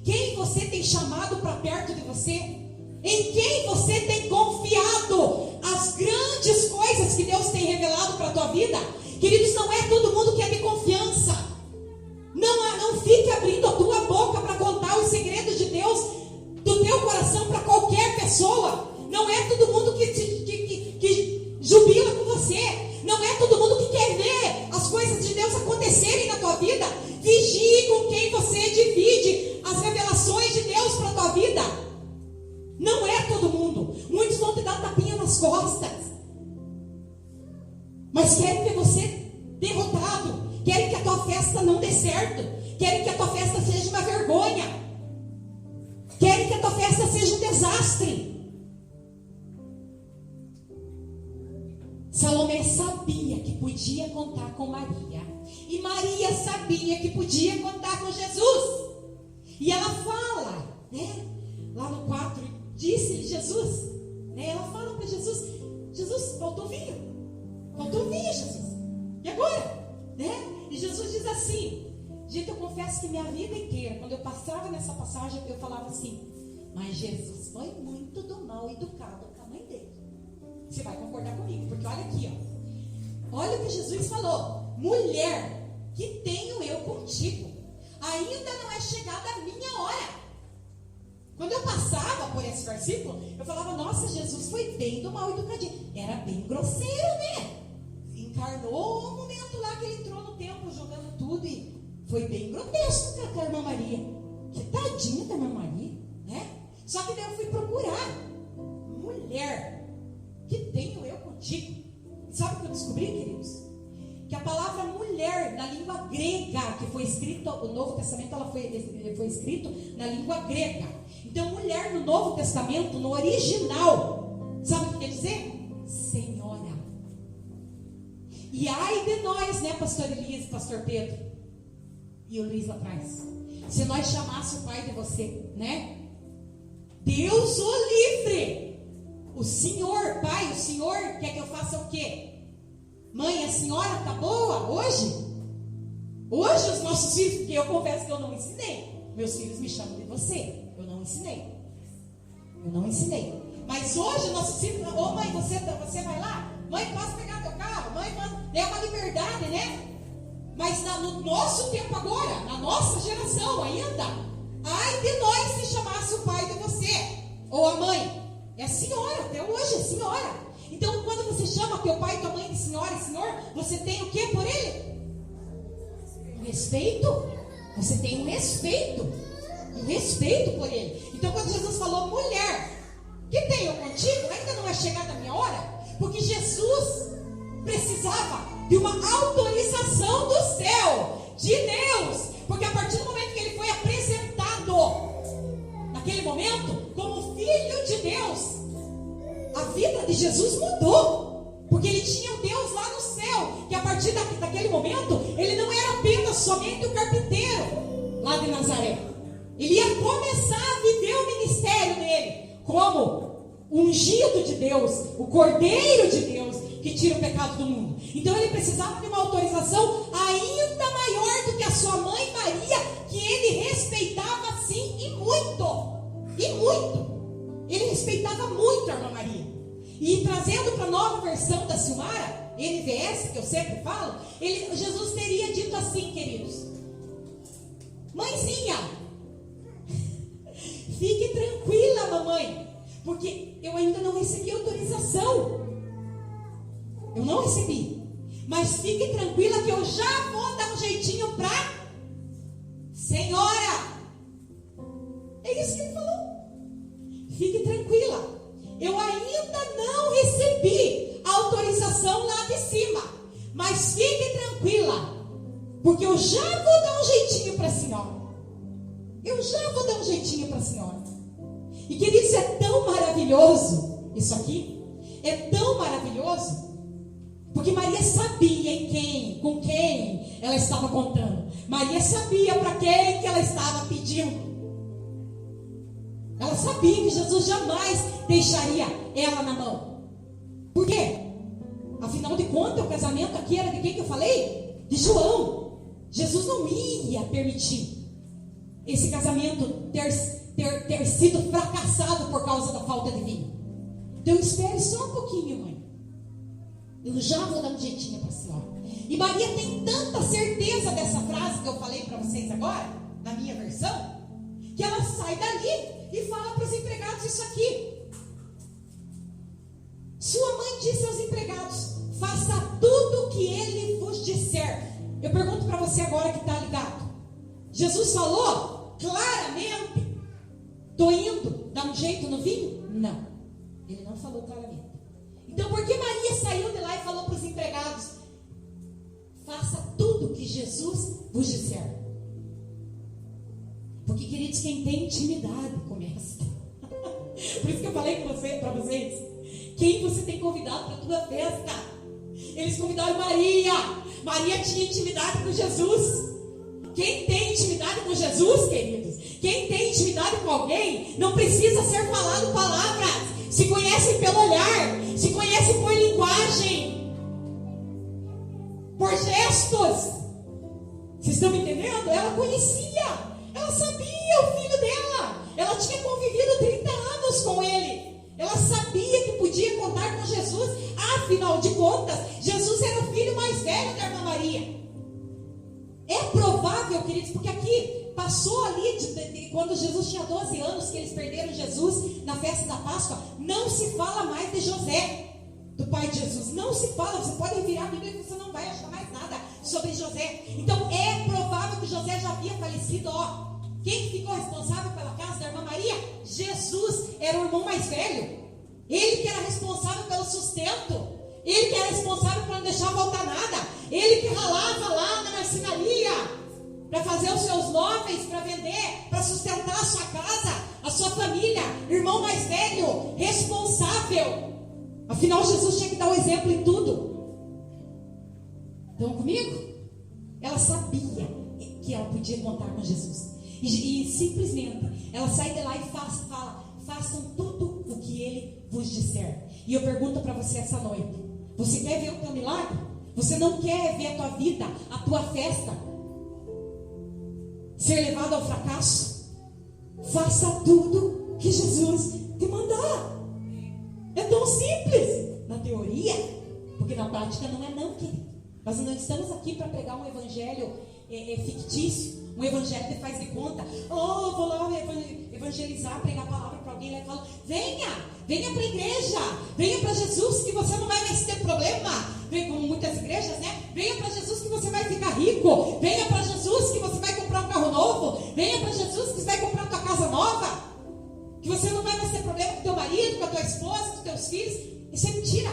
Speaker 2: Quem você tem chamado para perto de você? Em quem você tem confiado as grandes coisas que Deus tem revelado para a tua vida? Queridos, não é todo mundo que é de confiança. Não fique abrindo a tua boca para contar os segredos de Deus do teu coração para qualquer pessoa. Não é todo mundo que jubila com você. Não é todo mundo que quer ver as coisas de Deus acontecerem na tua vida. Vigie com quem você divide as revelações de Deus para a tua vida. Não é todo mundo. Muitos vão te dar tapinha nas costas, mas querem ver você derrotado. Querem que a tua festa não dê certo. Querem que a tua festa seja uma vergonha. Querem que a tua festa seja um desastre. Salomé sabia que podia contar com Maria. E Maria sabia que podia contar com Jesus. E ela fala, né? Lá no 4, disse-lhe Jesus, né? Ela fala para Jesus: Jesus, faltou vinho, Jesus. E agora? Né? E Jesus diz assim: gente, eu confesso que minha vida inteira, quando eu passava nessa passagem, eu falava assim: mas Jesus foi muito do mal educado com a mãe dele. Você vai concordar comigo, porque olha aqui, ó. Olha o que Jesus falou: mulher, que tenho eu contigo? Ainda não é chegada a minha hora. Quando eu passava por esse versículo, eu falava, nossa, Jesus foi bem do mal educadinho. Era bem grosseiro, né? Encarnou o momento lá que ele entrou no templo jogando tudo e foi bem grotesco com a irmã Maria. Que tadinha da irmã Maria, né? Só que daí eu fui procurar. Mulher, que tenho eu contigo? Sabe o que eu descobri, queridos? Que a palavra mulher na língua grega, que foi escrito, o Novo Testamento ela foi escrito na língua grega. Então, mulher no Novo Testamento, no original, sabe o que quer dizer? Senhora. E ai de nós, né, pastor Elias, pastor Pedro e o Luiz lá atrás, se nós chamássemos o pai de você, né? Deus o livre. O Senhor, pai, o Senhor quer que eu faça o quê? Mãe, a senhora tá boa hoje? Hoje os nossos filhos, porque eu confesso que eu não ensinei. Meus filhos me chamam de você. Eu não ensinei. Mas hoje nossos filhos, ô mãe, você vai lá? Mãe, posso pegar teu carro? Mãe, posso... É uma liberdade, né? Mas no nosso tempo agora, na nossa geração ainda, ai de nós se chamasse o pai de você, ou a mãe. É senhora, até hoje é senhora. Então, quando você chama teu pai e tua mãe de senhora e senhor, você tem o que por ele? Um respeito. Você tem um respeito. Um respeito por ele. Então, quando Jesus falou, mulher, que tenho contigo? Ainda não é chegada a minha hora. Porque Jesus precisava de uma autorização do céu, de Deus. Porque a partir do momento que ele foi apresentado, naquele momento, como filho de Deus, a vida de Jesus mudou, porque ele tinha um Deus lá no céu, que a partir daquele momento, ele não era apenas somente o carpinteiro lá de Nazaré. Ele ia começar a viver o ministério dele, como o ungido de Deus, o Cordeiro de Deus, que tira o pecado do mundo. Então ele precisava de uma autorização ainda maior do que a sua mãe Maria, que ele respeitava sim, e muito. Ele respeitava muito a irmã Maria. E trazendo para a nova versão da Silmara, NVS, que eu sempre falo, Jesus teria dito assim, queridos: mãezinha, fique tranquila, mamãe, porque eu ainda não recebi autorização. Eu não recebi. Mas fique tranquila que eu já vou dar um jeitinho para senhora. É isso que ele falou. Fique tranquila. Eu ainda não recebi a autorização lá de cima. Mas fique tranquila, porque eu já vou dar um jeitinho para a senhora. E queridos, é tão maravilhoso isso aqui. É tão maravilhoso. Porque Maria sabia com quem ela estava contando. Maria sabia para quem que ela estava pedindo. Ela sabia que Jesus jamais deixaria ela na mão. Por quê? Afinal de contas, o casamento aqui era de quem que eu falei? De João. Jesus não ia permitir esse casamento ter sido fracassado por causa da falta de vinho. Então espere só um pouquinho, mãe. Eu já vou dar um jeitinho para a senhora. E Maria tem tanta certeza dessa frase que eu falei para vocês agora, na minha versão, que ela sai dali e fala para os empregados isso aqui. Sua mãe disse aos empregados: faça tudo o que ele vos disser. Eu pergunto para você agora que está ligado. Jesus falou claramente: estou indo dar um jeito no vinho? Não, ele não falou claramente. Então por que Maria saiu de lá e falou para os empregados: faça tudo o que Jesus vos disser? Porque, queridos, quem tem intimidade começa. Por isso que eu falei para vocês: quem você tem convidado para a tua festa? Eles convidaram Maria. Maria tinha intimidade com Jesus. Quem tem intimidade com Jesus, queridos, quem tem intimidade com alguém, não precisa ser falado palavras. Se conhecem pelo olhar, se conhecem por linguagem, por gestos. Vocês estão me entendendo? Ela conhecia, ela sabia o filho dela. Ela tinha convivido 30 anos com ele. Ela sabia que podia contar com Jesus. Afinal de contas, Jesus era o filho mais velho da irmã Maria. É provável, queridos, porque aqui passou ali, quando Jesus tinha 12 anos, que eles perderam Jesus na festa da Páscoa, não se fala mais de José, do pai de Jesus. Não se fala, você pode virar a Bíblia e você não vai achar mais nada sobre José. Então é provável que José já havia falecido. Quem ficou responsável pela casa da irmã Maria? Jesus era o irmão mais velho. Ele que era responsável pelo sustento. Ele que era responsável por não deixar faltar nada. Ele que ralava lá na marcenaria para fazer os seus móveis, para vender, para sustentar a sua casa, a sua família. Irmão mais velho, responsável. Afinal, Jesus tinha que dar o exemplo em tudo. Estão comigo? Ela sabia que ela podia contar com Jesus. E simplesmente, ela sai de lá e fala: façam tudo o que Ele vos disser. E eu pergunto para você essa noite: você quer ver o teu milagre? Você não quer ver a tua vida, a tua festa ser levada ao fracasso? Faça tudo que Jesus te mandar. É tão simples na teoria, porque na prática não é não, querido. Nós não estamos aqui para pregar um evangelho fictício, um evangelho que faz de conta. Vou lá evangelizar, pregar a palavra para alguém. Ele fala: venha para a igreja, venha para Jesus que você não vai mais ter problema. Vem, como muitas igrejas, né? Venha para Jesus que você vai ficar rico. Venha para Jesus que você vai comprar um carro novo. Venha para Jesus que você vai comprar tua casa nova. Que você não vai mais ter problema com teu marido, com a tua esposa, com os teus filhos. Isso é mentira.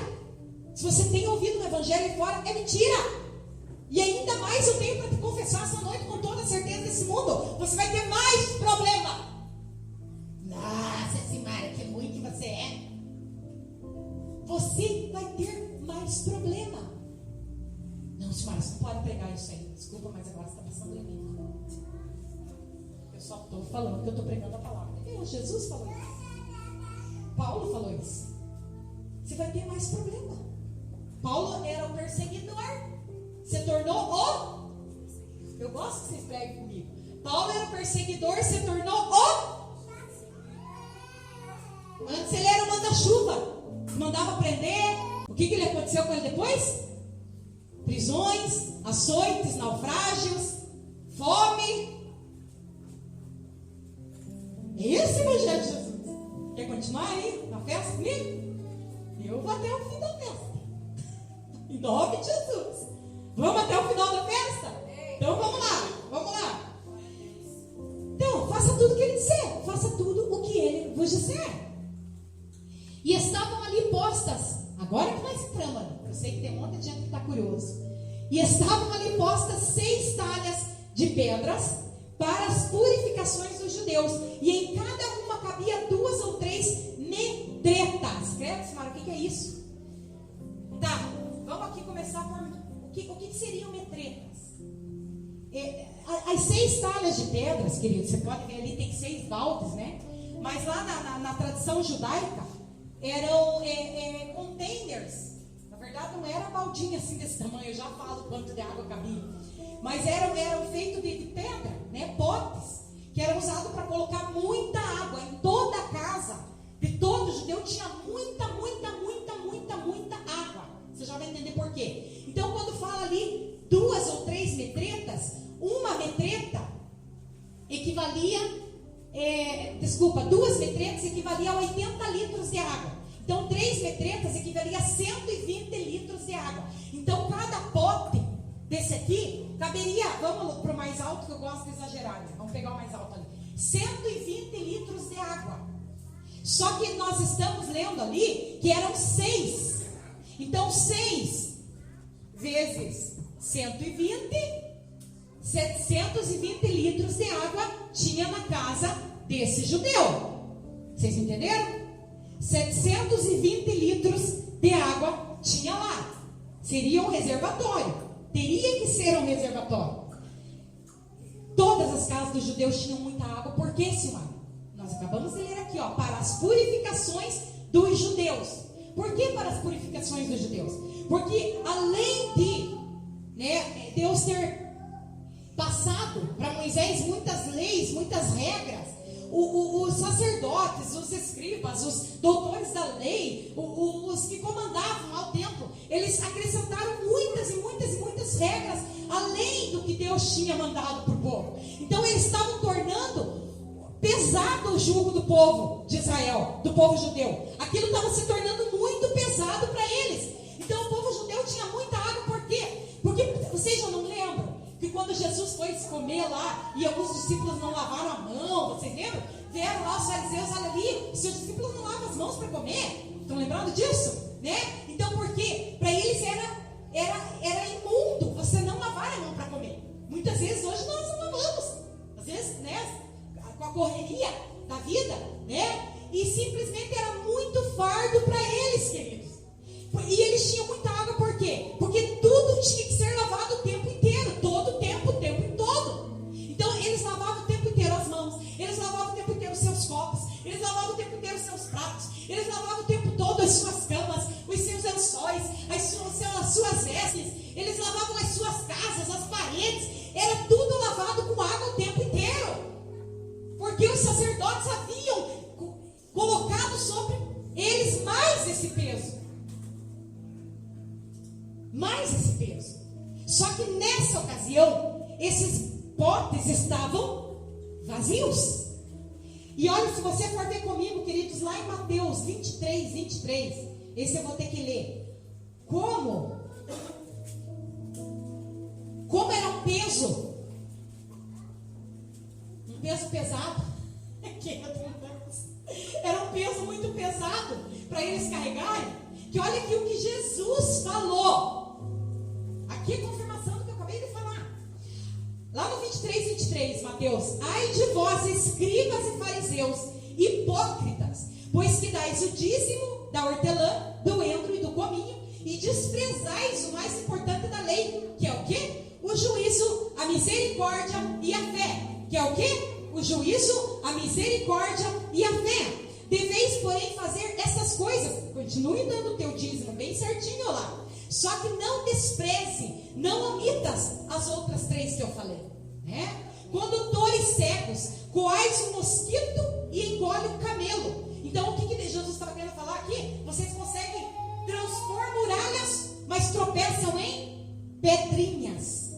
Speaker 2: Se você tem ouvido o evangelho fora, é mentira. E ainda mais eu tenho para te confessar essa noite com toda a certeza desse mundo: você vai ter mais problema. Nossa, Simara, que ruim que você é. Você vai ter mais problema. Não, Simara, você não pode pregar isso aí. Desculpa, mas agora você está passando em mim. Eu só estou falando que eu estou pregando a palavra. Jesus falou isso. Paulo falou isso. Você vai ter mais problema. Paulo era o perseguidor. Se tornou o... Eu gosto que vocês preguem comigo. Paulo era o perseguidor, se tornou o... Antes ele era o manda-chuva. Mandava prender. O que lhe aconteceu com ele depois? Prisões, açoites, naufrágios, fome. Esse evangelho de Jesus. Quer continuar aí na festa comigo? Eu vou até o fim da festa. Em nome de Jesus. Vamos até o final da festa? Então vamos lá. Então, faça tudo o que Ele disser. Faça tudo o que Ele vos disser. E estavam ali postas. Agora que nós entramos ali. Eu sei que tem um monte de gente que está curioso. E estavam ali postas 6 talhas de pedras para as purificações dos judeus. E em cada uma cabia 2 ou 3 medretas. Escreve, Simara, o que é isso? Tá, vamos aqui começar por... O que seriam medretas? As 6 talhas de pedras, querido, você pode ver ali, tem 6 baldes, né? Mas lá na tradição judaica, eram containers. Na verdade, não era baldinha assim desse tamanho, eu já falo quanto de água cabia. Mas eram feitos de pedra, né? Potes, que eram usados para colocar muita água. Em toda a casa de todo judeu tinha muita água. Você já vai entender por quê. Então, quando fala ali 2 ou 3 medretas, uma medreta equivalia, 2 medretas equivalia a 80 litros de água. Então, 3 medretas equivalia a 120 litros de água. Então, cada pote desse aqui caberia, vamos para o mais alto, que eu gosto de exagerar, né? Vamos pegar o mais alto ali, 120 litros de água. Só que nós estamos lendo ali que eram 6. Então 6 vezes 120, 720 litros de água tinha na casa desse judeu. Vocês entenderam? 720 litros de água tinha lá. Seria um reservatório. Teria que ser um reservatório. Todas as casas dos judeus tinham muita água. Por quê, Silmar? Nós acabamos de ler aqui, para as purificações dos judeus. Por que para as purificações dos judeus? Porque além de Deus ter passado para Moisés muitas leis, muitas regras, os sacerdotes, os escribas, os doutores da lei, os que comandavam ao templo, eles acrescentaram muitas regras além do que Deus tinha mandado para o povo. Então eles estavam tornando pesado o jugo do povo de Israel, do povo judeu. Aquilo estava se tornando muito pesado para eles. Então o povo judeu tinha muita água, por quê? Porque vocês já não lembram que quando Jesus foi comer lá e alguns discípulos não lavaram a mão, vocês lembram? Vieram lá os fariseus, olha ali, os seus discípulos não lavam as mãos para comer. Estão lembrando disso? Né? Então por quê? Para eles era imundo você não lavar a mão para comer. Muitas vezes hoje nós não lavamos. Às vezes, né? Com a correria da vida, né? E simplesmente era muito fardo para eles, queridos. E eles tinham muita água, por quê? Porque tudo tinha que ser lavado o tempo inteiro, todo o tempo todo. Então eles lavavam o tempo inteiro as mãos, eles lavavam o tempo inteiro os seus copos, eles lavavam o tempo inteiro os seus pratos, eles lavavam o tempo todo as suas camas, os seus lençóis, as suas vestes, eles lavavam as suas casas, as paredes, era tudo lavado com água o tempo inteiro. Porque os sacerdotes haviam colocado sobre eles mais esse peso. Só que nessa ocasião, esses potes estavam vazios. E olha, se você for ver comigo, queridos, lá em Mateus 23, esse eu vou ter que ler. Como era um peso pesado. Era um peso muito pesado para eles carregarem. Que olha aqui o que Jesus falou. Aqui é a confirmação do que eu acabei de falar. Lá no 23, Mateus: ai de vós, escribas e fariseus, hipócritas, pois que dais o dízimo da hortelã, do endro e do cominho, e desprezais o mais importante da lei, que é o quê? O juízo, a misericórdia e a fé. Que é o quê? O juízo, a misericórdia e a fé. Deveis, porém, fazer essas coisas. Continue dando o teu dízimo bem certinho lá. Só que não despreze, não omitas as outras 3 que eu falei, né? Condutores cegos, coais o mosquito e engole o camelo. Então o que Jesus estava querendo falar aqui? Vocês conseguem transpor muralhas, mas tropeçam em pedrinhas.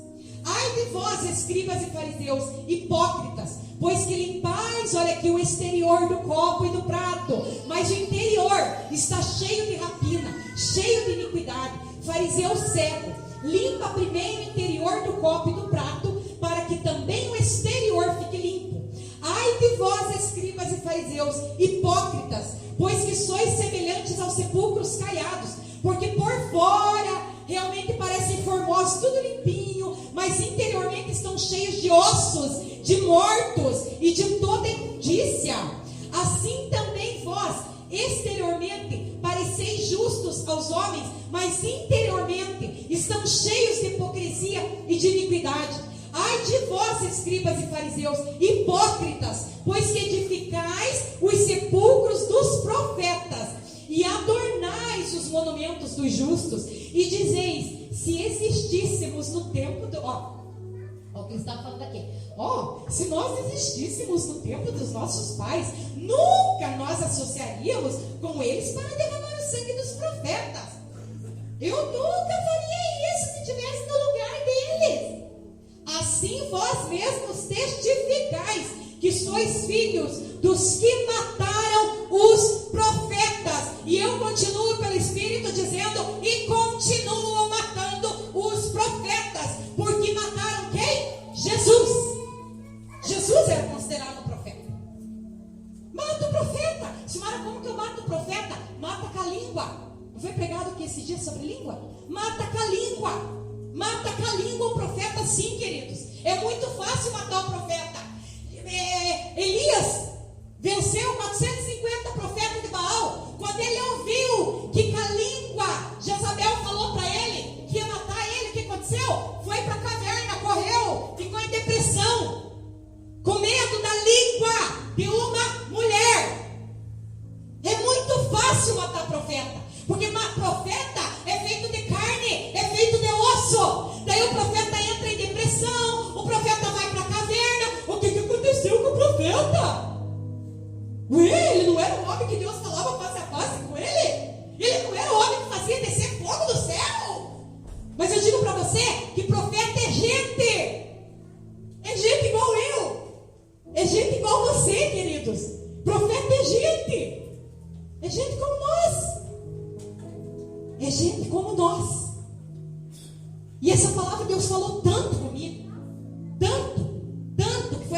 Speaker 2: Ai de vós, escribas e fariseus, hipócritas, pois que limpais, olha aqui, o exterior do copo e do prato, mas o interior está cheio de rapina, cheio de iniquidade. Fariseu cego, limpa primeiro o interior do copo e do prato, para que também o exterior fique limpo. Ai de vós, escribas e fariseus, hipócritas, pois que sois semelhantes aos sepulcros caiados, porque por fora realmente parecem formosos, tudo limpinho, mas interiormente estão cheios de ossos, de mortos e de toda imundícia. Assim também vós, exteriormente, pareceis justos aos homens, mas interiormente estão cheios de hipocrisia e de iniquidade. Ai de vós, escribas e fariseus, hipócritas, pois que edificais os sepulcros dos profetas e adornais os monumentos dos justos, e dizeis: se existíssemos no tempo do... o que ele está falando aqui. Se nós existíssemos no tempo dos nossos pais, nunca nós associaríamos com eles para derramar o sangue dos profetas. Eu nunca faria isso se estivesse no lugar deles. Assim vós mesmos testificais que sois filhos dos que mataram os profetas. E eu continuo pelo Espírito dizendo: e continuam matando os profetas. Porque mataram quem? Jesus. Jesus era considerado um profeta. Mata o profeta. Simara, como que eu mato o profeta? Mata com a língua. Não foi pregado aqui esse dia sobre língua? Mata com a língua. Mata com a língua o profeta, sim, queridos. É muito fácil matar o profeta. Elias venceu 450 profetas de Baal. Quando ele ouviu que com a língua Jezabel falou para ele que ia matar ele, o que aconteceu? Foi para a caverna, correu, ficou em depressão, com medo da língua de uma mulher. É muito fácil matar profeta, porque profeta é feito de carne, é feito de osso. Daí o profeta entra em depressão, o profeta vai para a caverna. O que aconteceu com o profeta? Ele não era um homem que Deus falava face a face com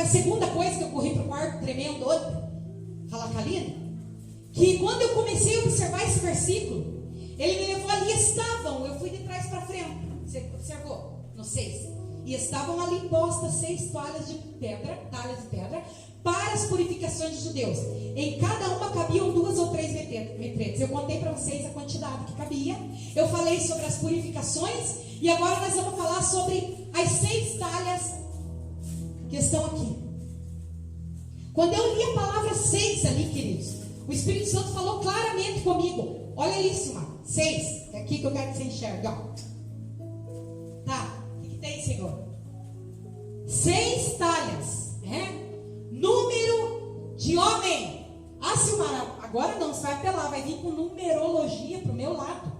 Speaker 2: a segunda coisa que eu corri para o quarto tremendo ontem, falar com a Lina, que quando eu comecei a observar esse versículo, ele me levou ali, estavam, eu fui de trás para frente, você observou? No 6, e estavam ali postas 6 talhas de pedra, para as purificações dos judeus. Em cada uma cabiam 2 ou 3 metretes. Eu contei para vocês a quantidade que cabia. Eu falei sobre as purificações. E agora nós vamos falar sobre as 6 talhas que estão aqui. Quando eu li a palavra 6 ali, queridos, o Espírito Santo falou claramente comigo. Olha isso, mano. 6. É aqui que eu quero que você enxergue, ó. Tá. O que tem, Senhor? 6 talhas. Número de homem. Ah, Silmara, agora não, você vai apelar, vai vir com numerologia para o meu lado.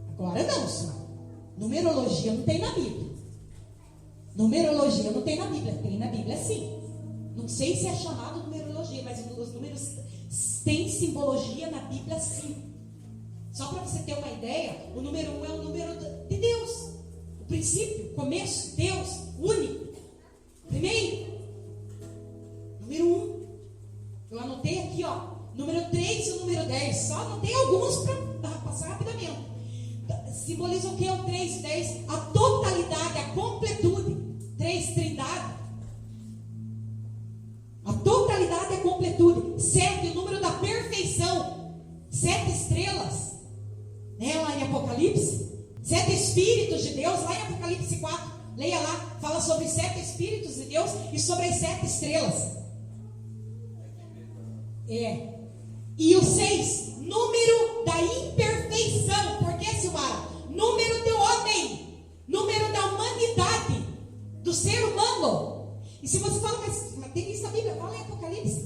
Speaker 2: Agora não, Silmara. Numerologia não tem na Bíblia. Numerologia não tem na Bíblia. Tem na Bíblia sim. Não sei se é chamado numerologia, mas os números têm simbologia na Bíblia sim. Só para você ter uma ideia, o número 1 é o número de Deus. O princípio, o começo, Deus, único. Primeiro. Número 1. Eu anotei aqui, ó. Número 3 e o número 10. Só anotei alguns para passar rapidamente. Simboliza o que é o 3 e 10? A totalidade, a completude. 3, trindade. A totalidade, a completude. 7, o número da perfeição. 7 estrelas. Lá em Apocalipse. 7 espíritos de Deus. Lá em Apocalipse 4. Leia lá. Fala sobre 7 espíritos de Deus e sobre as 7 estrelas. E o 6, número da imperfeição. Por que, Silmara? Número do homem, número da humanidade, do ser humano. E se você fala, mas tem isso na Bíblia, fala em Apocalipse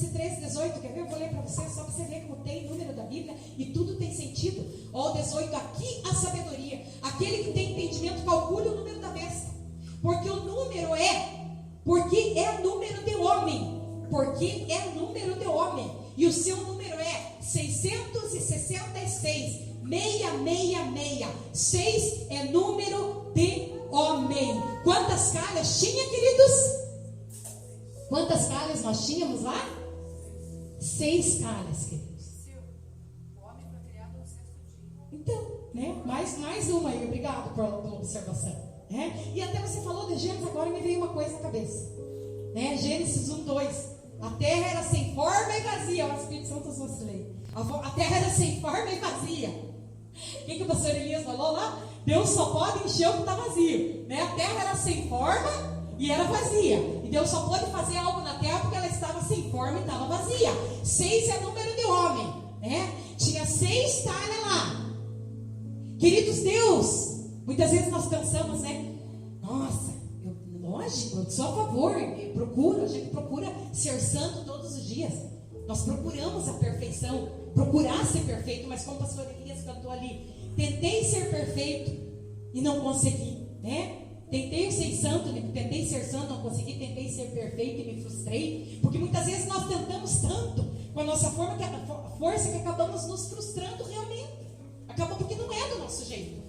Speaker 2: 13, 18, quer ver? Eu vou ler para você, só para você ver como tem número da Bíblia e tudo tem sentido. Ó, 18, aqui a sabedoria. Aquele que tem entendimento, calcule o número da besta. Porque o número porque é número de homem. Porque é número de homem. E o seu número é 666. 666. 6 é número de homem. Quantas calhas tinha, queridos? Quantas calhas nós tínhamos lá? 6 calhas, queridos.
Speaker 3: O homem foi criado no 6º dia.
Speaker 2: Então, mais uma aí. Obrigado pela observação. E até você falou de Gênesis, agora me veio uma coisa na cabeça. Gênesis 1, 2. A terra era sem forma e vazia. O Espírito Santo nos auxilia. A terra era sem forma e vazia. O que o pastor Elias falou lá? Deus só pode encher o que está vazio. A terra era sem forma e era vazia. E Deus só pode fazer algo na terra porque ela estava sem forma e estava vazia. 6 é número de homem. Tinha 6 talhas lá. Queridos, Deus, muitas vezes nós pensamos, nossa, lógico, eu sou a favor, a gente procura ser santo todos os dias. Nós procuramos a perfeição, procurar ser perfeito, mas como o pastor Elias cantou ali, tentei ser perfeito e não consegui, Tentei ser santo, não consegui, tentei ser perfeito e me frustrei, porque muitas vezes nós tentamos tanto com a nossa força que acabamos nos frustrando realmente. Acabou porque não é do nosso jeito.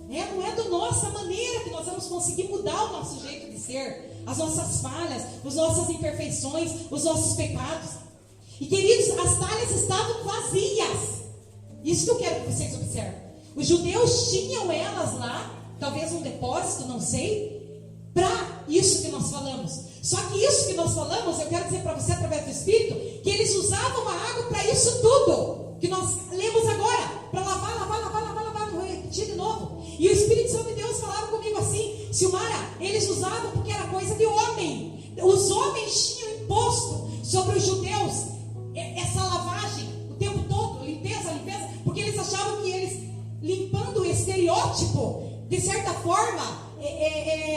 Speaker 2: Não é da nossa maneira que nós vamos conseguir mudar o nosso jeito de ser, as nossas falhas, as nossas imperfeições, os nossos pecados. E queridos, as talhas estavam vazias. Isso que eu quero que vocês observem. Os judeus tinham elas lá, talvez um depósito, não sei, para isso que nós falamos. Só que isso que nós falamos, eu quero dizer para você através do Espírito, que eles usavam a água para isso tudo que nós lemos agora, para lavar, vou repetir de novo. E o Espírito Santo de Deus falava comigo assim: Silmara, eles usavam porque era coisa de homem. Os homens tinham imposto sobre os judeus essa lavagem o tempo todo, limpeza, porque eles achavam que eles, limpando o estereótipo, de certa forma,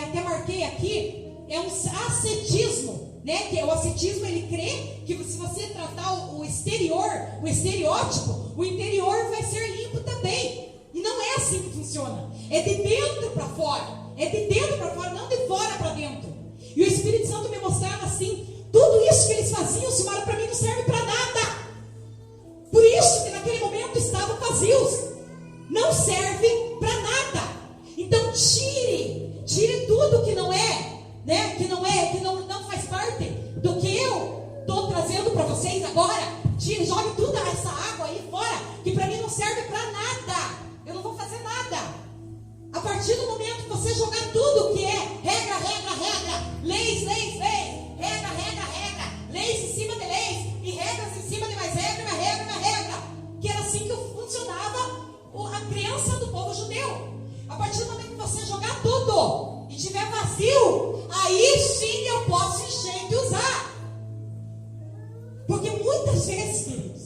Speaker 2: até marquei aqui, é um ascetismo, que o ascetismo, ele crê que se você tratar o estereótipo, o interior vai ser limpo também. E não é assim que funciona. É de dentro para fora. Não de fora para dentro. E o Espírito Santo me mostrava assim: tudo isso que eles faziam, Silmara, para mim não serve para nada. Por isso que naquele momento estavam vazios. Não serve para nada. Então tire tudo que não é, que não é eu posso encher e usar. Porque muitas vezes, queridos,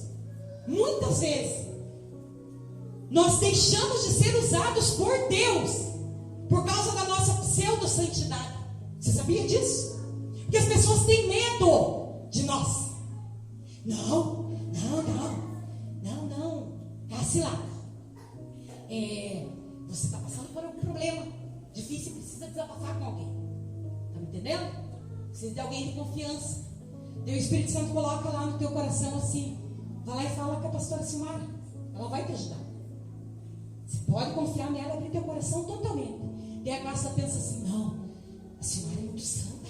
Speaker 2: muitas vezes, nós deixamos de ser usados por Deus por causa da nossa pseudo-santidade. Você sabia disso? Porque as pessoas têm medo de nós. Não. Se lá, você está passando por algum problema difícil e precisa desabafar com alguém. Está me entendendo? Precisa de alguém de confiança. E o Espírito Santo coloca lá no teu coração assim: vai lá e fala com a pastora Silmara, ela vai te ajudar. Você pode confiar nela e abrir teu coração totalmente. E a Graça pensa assim: não, a Silmara é muito santa.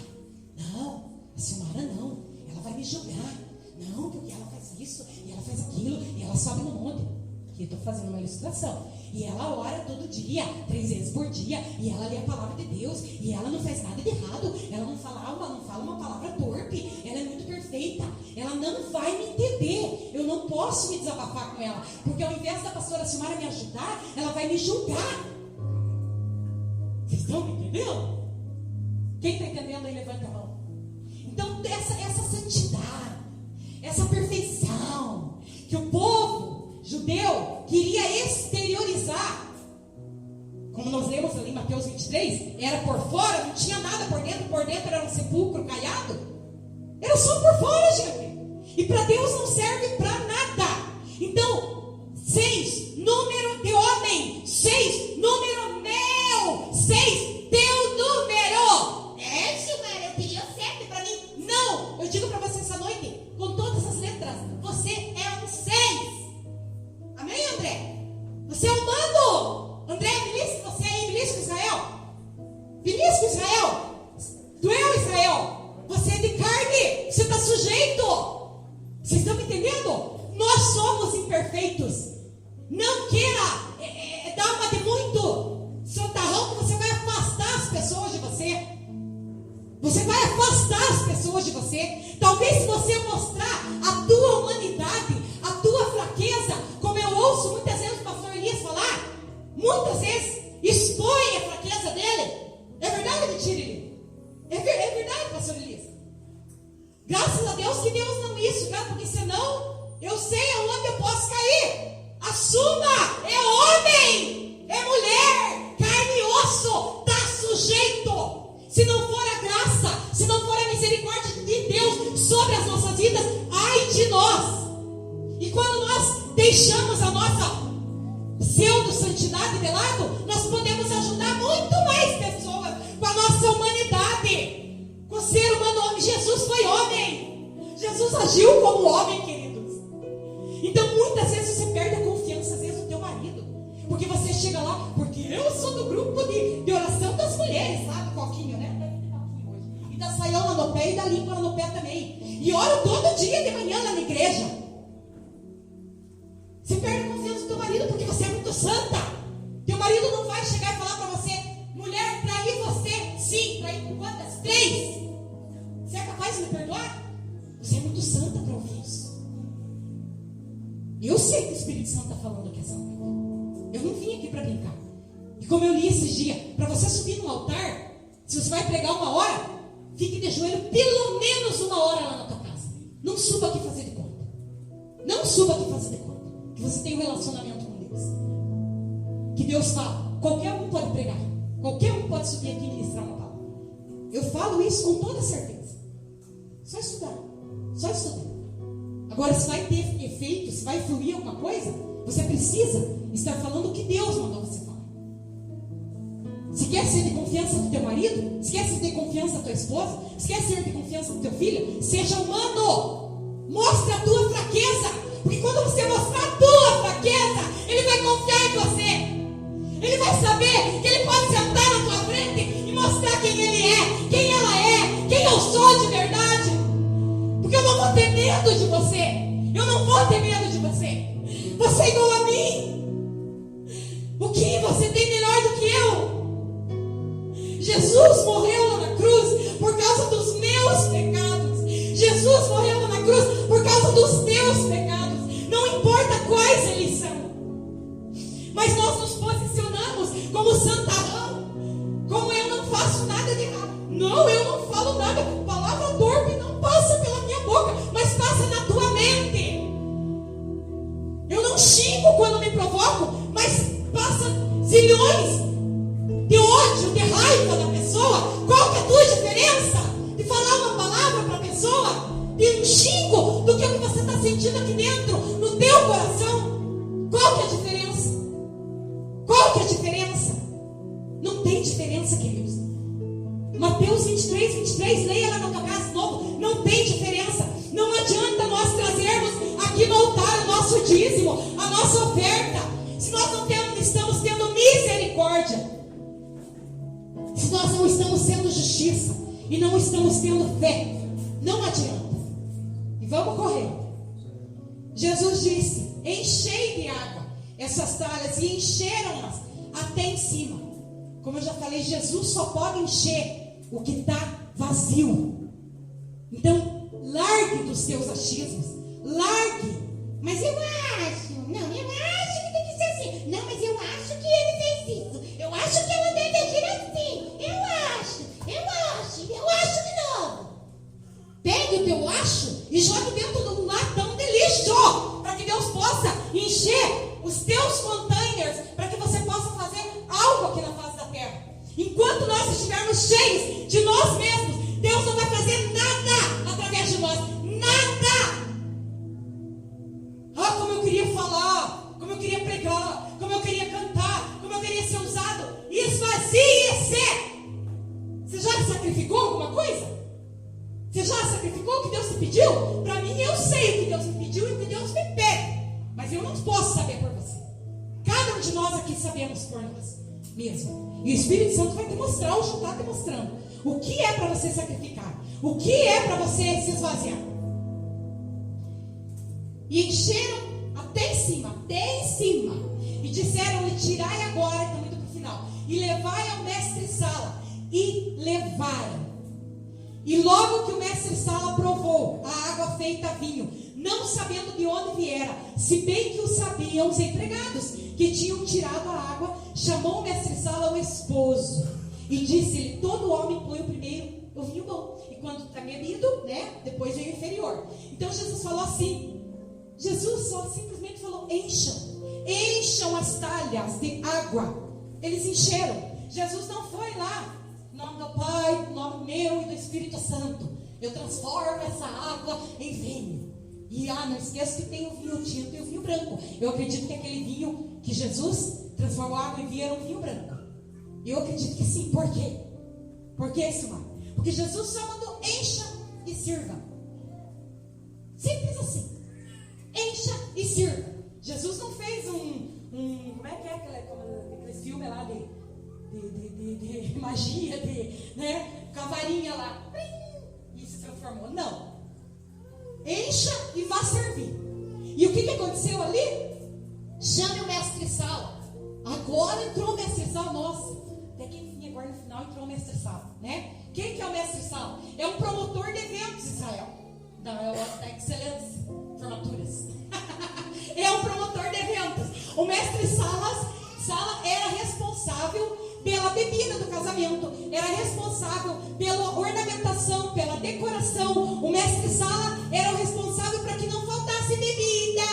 Speaker 2: Não, a Silmara não, ela vai me julgar. Não, porque ela faz isso e ela faz aquilo e ela sobe no monte. Aqui eu estou fazendo uma ilustração. E ela ora todo dia, 3 vezes por dia, e ela lê a palavra de Deus, e ela não faz nada de errado, ela não fala uma palavra torpe, ela é muito perfeita, ela não vai me entender. Eu não posso me desabafar com ela, porque ao invés da pastora Silmara me ajudar, ela vai me julgar. Vocês estão me entendendo? Quem está entendendo aí, levanta a mão. Então, essa santidade, essa perfeição que o povo judeu queria exteriorizar, como nós lemos ali em Mateus 23, era por fora, não tinha nada por dentro era um sepulcro caiado, era só por fora, gente, e para Deus não serve para nada. Então, 6, número de homem, 6, número meu, 6, teu número. Gilmar, eu queria 7 para mim. Não, eu digo para você essa noite, com todas as letras, você é um 6. Amém, André? Você é humano. André, Vinícius, você é Vinícius Israel? Vinícius Israel? Tu é Israel? Você é de carne. Você está sujeito. Vocês estão me entendendo? Nós somos imperfeitos. Não queira dar uma de muito santarrão que você vai afastar as pessoas de você. Você vai afastar as pessoas de você. Talvez se você mostrar a tua humanidade, a tua fraqueza, como eu ouço muitas vezes o pastor Elias falar, muitas vezes expõe a fraqueza dele. É verdade ou mentira, Elias? É verdade, pastor Elias. Graças a Deus que Deus não isso, cara, porque senão eu sei aonde eu posso cair. Assuma, é homem, é mulher, carne e osso, está sujeito. Se não for a graça, se não for a misericórdia de Deus sobre as nossas vidas, ai de nós. E quando nós deixamos a nossa pseudo-santidade de lado, nós podemos ajudar muito mais pessoas com a nossa humanidade, com o ser humano. Jesus foi homem, Jesus agiu como homem, queridos. Então muitas vezes você perde a confiança, às vezes, do teu marido, porque você chega lá, porque eu sou do grupo de oração das mulheres, sabe, Coquinho, né? E da saiola no pé e da língua no pé também, e oro todo dia de manhã lá na igreja. Você perde a confiança do teu marido porque você é muito santa. Teu marido não vai chegar e falar para você: mulher, traí você. Sim, traí com quantas? 3. Você é capaz de me perdoar? Você é muito santa para ouvir isso. Eu sei que o Espírito Santo está falando aqui essa noite. Eu não vim aqui para brincar. E como eu li esses dias, para você subir no altar, se você vai pregar 1 hora, fique de joelho pelo menos 1 hora lá na tua casa. Não suba aqui fazer de conta. Não suba aqui fazer de conta que você tem um relacionamento com Deus. Que Deus fala, qualquer um pode pregar, qualquer um pode subir aqui e ministrar uma palavra. Eu falo isso com toda certeza. Só estudar, só estudar. Agora, se vai ter efeito, se vai fluir alguma coisa, você precisa estar falando o que Deus mandou você falar. Se quer ser de confiança do teu marido, se quer ser de confiança da tua esposa, se quer ser de confiança do teu filho, seja humano. Mostra a tua fraqueza, porque quando você mostrar a tua fraqueza, ele vai confiar em você. Ele vai saber que ele pode sentar na tua frente e mostrar quem ele é, quem ela é, quem eu sou de verdade. Porque eu não vou ter medo de você. Eu não vou ter medo de você. Você é igual a mim. O que você tem melhor do que eu? Jesus morreu lá na cruz por causa dos meus pecados. Jesus morreu lá na cruz por causa dos teus pecados. Não importa quais eles são. Mas nós nos posicionamos como santos Mateus 23, 23, leia lá na tua casa de novo. Não tem diferença. Não adianta nós trazermos aqui no altar o nosso dízimo, a nossa oferta, se nós não estamos tendo misericórdia, se nós não estamos sendo justiça e não estamos tendo fé. Não adianta. E vamos correr. Jesus disse: enchei de água essas talhas, e encheram-nas até em cima. Como eu já falei, Jesus só pode encher o que está vazio. Então, largue dos seus achismos. Largue. Mas eu acho. Não, eu acho que tem que ser assim. Não, mas eu acho que ele fez isso. Eu acho que ela deve agir assim. Eu acho de novo. Pegue o teu acho e jogue dentro de um latão de lixo, para que Deus possa encher os teus containers, para que você possa fazer algo aqui na face da terra. Enquanto nós estivermos cheios de nós mesmos, Deus não vai fazer nada através de nós. Nada. Ah, como eu queria falar, como eu queria pregar, como eu queria cantar, como eu queria ser usado. Esvazie-se. Você já sacrificou alguma coisa? Você já sacrificou o que Deus te pediu? Para mim, eu sei o que Deus me pediu e o que Deus me pede. Mas eu não posso saber por você. Cada um de nós aqui sabemos por nós mesmo. E o Espírito Santo vai te mostrar, ou já está te mostrando, o que é para você sacrificar, o que é para você se esvaziar. E encheram até em cima. E disseram-lhe: tirai agora, estamos indo para o final, e levai ao mestre-sala. E levaram. E logo que o mestre-sala provou a água feita vinho, não sabendo de onde viera, se bem que o sabiam os empregados que tinham tirado a água, chamou o mestre-sala ao esposo e disse-lhe: todo homem põe o primeiro o vinho bom, e quando está bebido, depois vem o inferior. Então Jesus falou assim, Jesus só simplesmente falou: encham as talhas de água. Eles encheram. Jesus não foi lá: em nome do Pai, em nome meu e do Espírito Santo, eu transformo essa água em vinho. E não esqueça que tem o vinho tinto e o vinho branco. Eu acredito que aquele vinho que Jesus transformou a água em vinho era um vinho branco. Eu acredito que sim. Por quê? Por que, Silmar? Porque Jesus só mandou: encha e sirva. Simples assim. Encha e sirva. Jesus não fez como é que é aquele filme lá de magia, com a varinha lá, e se transformou. Não. Encha e vá servir. E o que aconteceu ali? Chame o mestre-sala. Agora entrou o mestre-sala. Nossa, até que enfim, agora no final entrou o mestre-sala, Quem que é o mestre-sala? É um promotor de eventos, Israel, da Excelência Formaturas. É um promotor de eventos. O mestre-sala era responsável pela bebida do casamento, era responsável pela ornamentação, pela decoração. O mestre-sala era o responsável para que não faltasse bebida,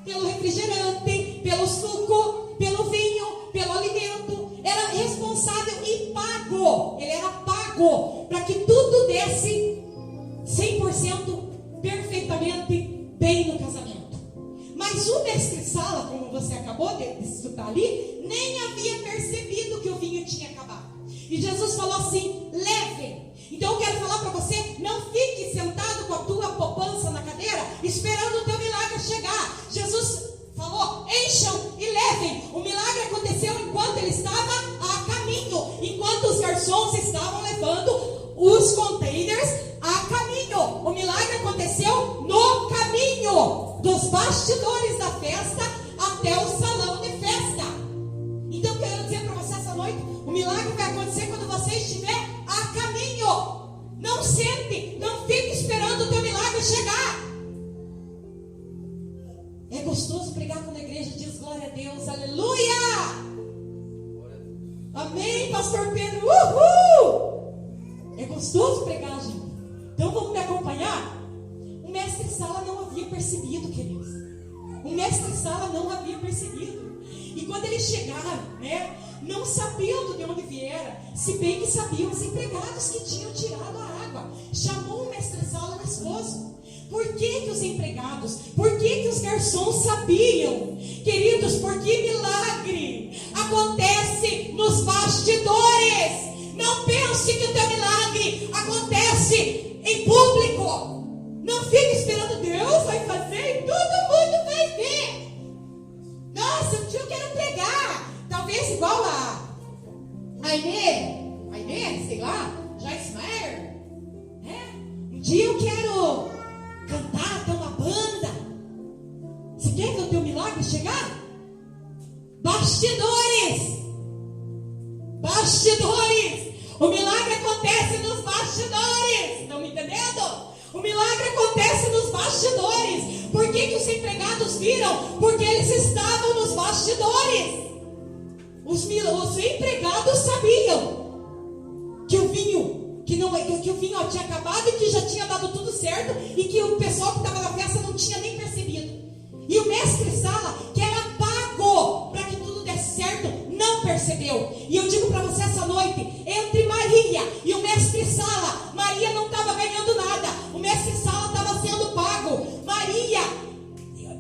Speaker 2: pelo refrigerante, pelo suco, pelo vinho, pelo alimento. Era responsável e pago. Ele era pago para que tudo desse 100% perfeitamente bem no casamento. Mas o mestre-sala, como você acabou de escutar ali, nem havia percebido que o vinho tinha acabado. E Jesus falou assim: levem. Então eu quero falar para você: não fique sentado com a tua poupança na cadeira, esperando o teu milagre chegar. Jesus falou: encham e levem. O milagre aconteceu enquanto ele estava a caminho, enquanto os garçons estavam levando os containers a caminho. O milagre aconteceu no caminho, dos bastidores da festa até o salão de festa. Então eu quero dizer para você essa noite: o milagre vai acontecer quando você estiver a caminho. Não sente, não fique esperando o teu milagre chegar. É gostoso pregar quando a igreja diz glória a Deus, aleluia. Amém, pastor Pedro, uhul. É gostoso pregar, gente. Então vamos me acompanhar? O mestre-sala não havia percebido, queridos. O mestre-sala não havia percebido. E quando eles chegaram, não sabendo de onde viera, se bem que sabiam os empregados que tinham tirado a água. Chamou o mestre-sala no esposo. Por que os empregados, por que os garçons sabiam? Queridos, porque milagre acontece nos bastidores. Não pense que o teu milagre dia eu quero cantar, ter uma banda. Você quer ver o teu milagre chegar? Bastidores. Bastidores. O milagre acontece nos bastidores. Estão me entendendo? O milagre acontece nos bastidores. Por que os empregados viram? Porque eles estavam nos bastidores. Os empregados sabiam que o vinho, que o vinho tinha acabado e que já tinha dado tudo certo e que o pessoal que estava na festa não tinha nem percebido. E o mestre-sala, que era pago para que tudo desse certo, não percebeu. E eu digo para você essa noite, entre Maria e o mestre-sala, Maria não estava ganhando nada. O mestre-sala estava sendo pago. Maria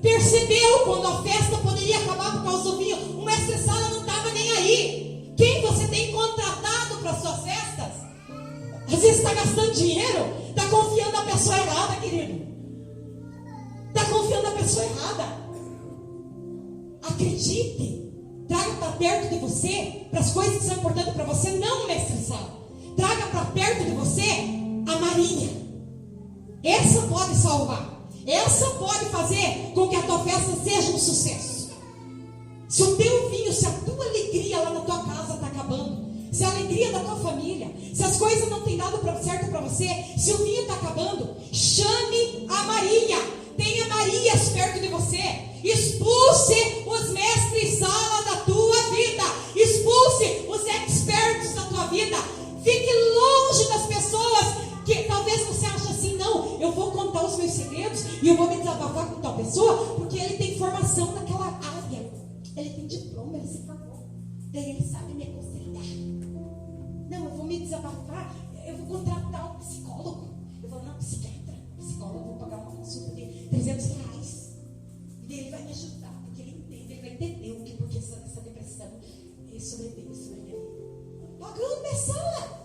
Speaker 2: percebeu quando a festa poderia acabar por causa do vinho. O mestre-sala não estava nem aí. Quem você tem contratado para suas festas? Às vezes está gastando dinheiro, está confiando na pessoa errada, querido. Está confiando na pessoa errada. Acredite. Traga para perto de você, para as coisas que são importantes para você, não o mestre-sala. Traga para perto de você a Maria. Essa pode salvar. Essa pode fazer com que a tua festa seja um sucesso. Se o teu vinho, se a tua alegria lá na tua casa está acabando, se a alegria da tua família, se as coisas não têm dado certo para você, se o vinho está acabando, chame a Maria. Tenha Marias perto de você. Expulse os mestres-sala da tua vida. Expulse os expertos da tua vida. Fique longe das pessoas que talvez você ache assim, não, eu vou contar os meus segredos e eu vou me desabafar com tal pessoa, porque ele tem formação naquela área. Ele tem diploma, ele se formou. Daí ele sabe me aconselhar. Não, eu vou me desabafar, eu vou contratar um psicólogo. Eu vou não, psiquiatra, psicólogo, eu vou pagar uma consulta de R$300. E ele vai me ajudar, porque ele vai entender o que, porque essa depressão sobreveio sobre a minha vida. Pagando minha sala.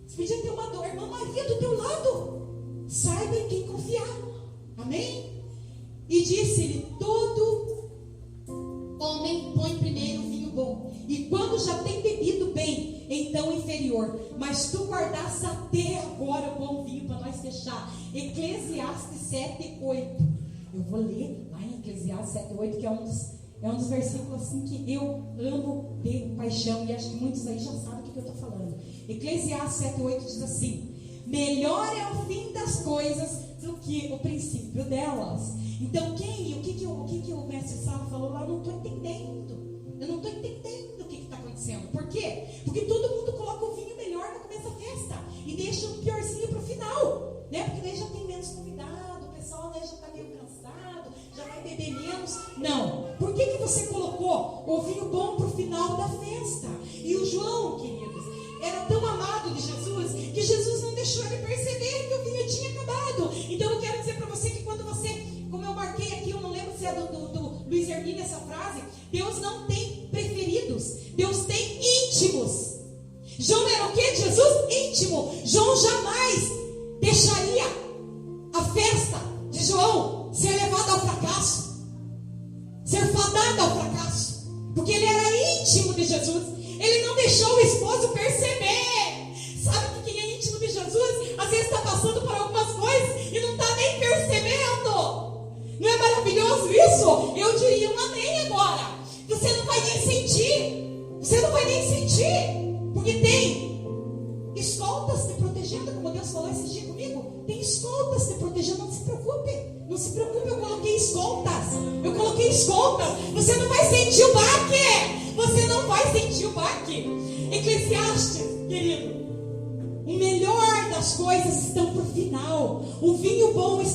Speaker 2: Você podia ter uma irmã Maria do teu lado. Saiba em quem confiar. Amém? E disse-lhe: todo homem põe primeiro o vinho bom, e quando já tem bebido bem, então o inferior. Mas tu guardaste até agora o bom vinho, para nós fechar. Eclesiastes 7:8. Eu vou ler lá em Eclesiastes 7:8, que é um dos versículos assim que eu amo de paixão, e acho que muitos aí já sabem o que eu estou falando. Eclesiastes 7:8 diz assim: melhor é o fim das coisas do que o princípio delas. Então o que o mestre Sala falou lá, eu não estou entendendo. Eu não estou entendendo o que está acontecendo. Por quê? Porque todo mundo coloca o vinho melhor no começo da festa e deixa o piorzinho para o final, né? Porque daí já tem menos convidado, o pessoal, né, já está meio cansado, já vai beber menos. Não. Por que você colocou o vinho bom para o final da festa? E o João, queridos, era tão amado de Jesus que Jesus não deixou ele perceber que o vinho tinha acabado. Então eu quero dizer para você que quando você, como eu marquei aqui, eu não lembro se é do Luiz Hermínio essa frase, Deus não tem preferidos, Deus tem íntimos. João era o que? Jesus íntimo. João jamais deixaria a festa de João ser levada ao fracasso, ser fadada ao fracasso, porque ele era íntimo de Jesus. Ele não deixou o esposo perceber. Sabe que quem é íntimo de Jesus às vezes está passando por algumas coisas e não está nem percebendo. Não é maravilhoso isso? Eu diria um amém agora. Você não vai nem sentir. Você não vai nem sentir, porque tem escoltas te protegendo, como Deus falou esse dia comigo. Tem escoltas te protegendo. Não se preocupe. Não se preocupe, eu coloquei escoltas. Eu coloquei escoltas. Você não vai sentir o baque. Você não vai sentir o baque. Eclesiastes, querido, o melhor das coisas estão para o final. O vinho bom vai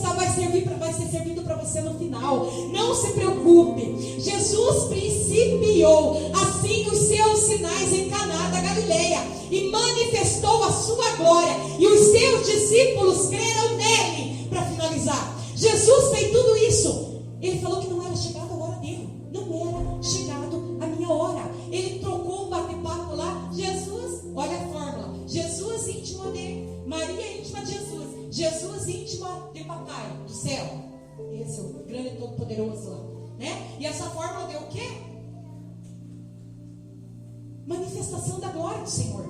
Speaker 2: ser servido para você no final. Não se preocupe. Jesus principiou assim os seus sinais em Caná da Galileia e manifestou a sua glória, e os seus discípulos creram nele. Para finalizar, Jesus fez tudo isso. Ele falou que não era chegada a hora dele. Não era chegado a minha hora. Ele trocou um bate-papo lá. Jesus, olha a fórmula: Jesus íntimo de Maria, íntima de Jesus. Jesus íntima de papai do céu. Esse é o grande e todo poderoso lá, né? E essa fórmula deu o quê? Manifestação da glória do Senhor.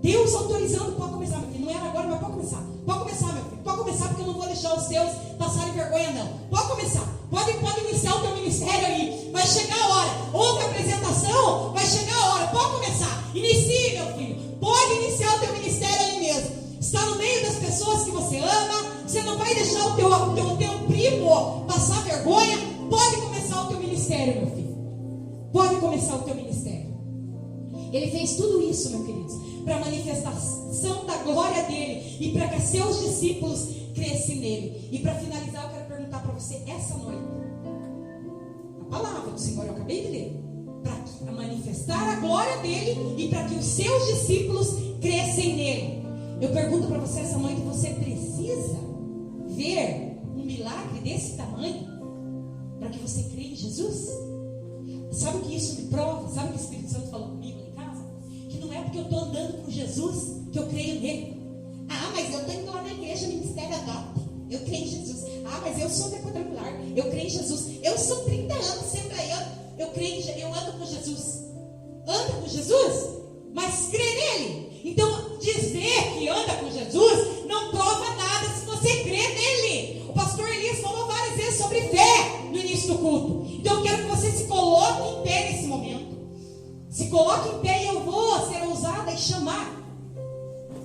Speaker 2: Deus autorizando, pode começar, meu filho. Não era agora, mas pode começar. Pode começar, meu filho. Pode começar, porque eu não vou deixar os seus passarem vergonha, não. Pode começar. Pode iniciar o teu ministério aí. Vai chegar a hora. Outra apresentação, vai chegar a hora. Pode começar. Inicie, meu filho. Pode iniciar o teu ministério aí mesmo. Está no meio das pessoas que você ama. Você não vai deixar o teu primo passar vergonha. Pode começar o teu ministério, meu filho. Pode começar o teu ministério. Ele fez tudo isso, meus queridos, para a manifestação da glória dele e para que seus discípulos crescem nele. E para finalizar, eu quero perguntar para você essa noite. A palavra do Senhor, eu acabei de ler. Para manifestar a glória dele e para que os seus discípulos crescem nele. Eu pergunto para você essa noite, você precisa ver um milagre desse tamanho para que você creia em Jesus? Sabe o que isso me prova? Sabe o que o Espírito Santo falou comigo lá em casa? Que não é porque eu estou andando com Jesus que eu creio nele. Ah, mas eu estou indo lá na igreja, ministério adote. Eu creio em Jesus. Ah, mas eu sou quadrangular. Eu creio em Jesus. Eu sou 30 anos sempre aí. Eu creio, eu ando com Jesus. Anda com Jesus? Mas crê nele. Então, dizer que anda com Jesus não prova nada se você crê nele. O pastor Elias falou várias vezes sobre fé no início do culto. Então, eu quero que você se coloque em pé nesse momento. Se coloque em pé e eu vou ser ousada e chamar.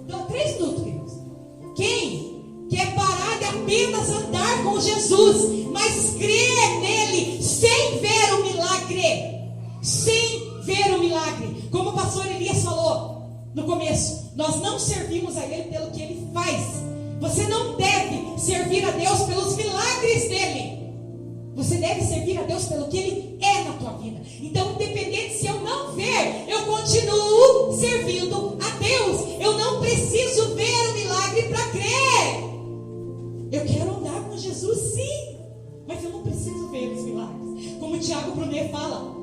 Speaker 2: Então, 3 minutos, queridos. Quem quer parar de apenas andar com Jesus, mas crer nele sem ver o milagre? Sem ver o milagre. Como o pastor Elias falou no começo, nós não servimos a ele pelo que ele faz. Você não deve servir a Deus pelos milagres dele. Você deve servir a Deus pelo que ele é na tua vida. Então, independente se eu não ver, eu continuo servindo a Deus. Eu não preciso ver o milagre para crer. Eu quero andar com Jesus, sim, mas eu não preciso ver os milagres. Como o Tiago Brunet fala,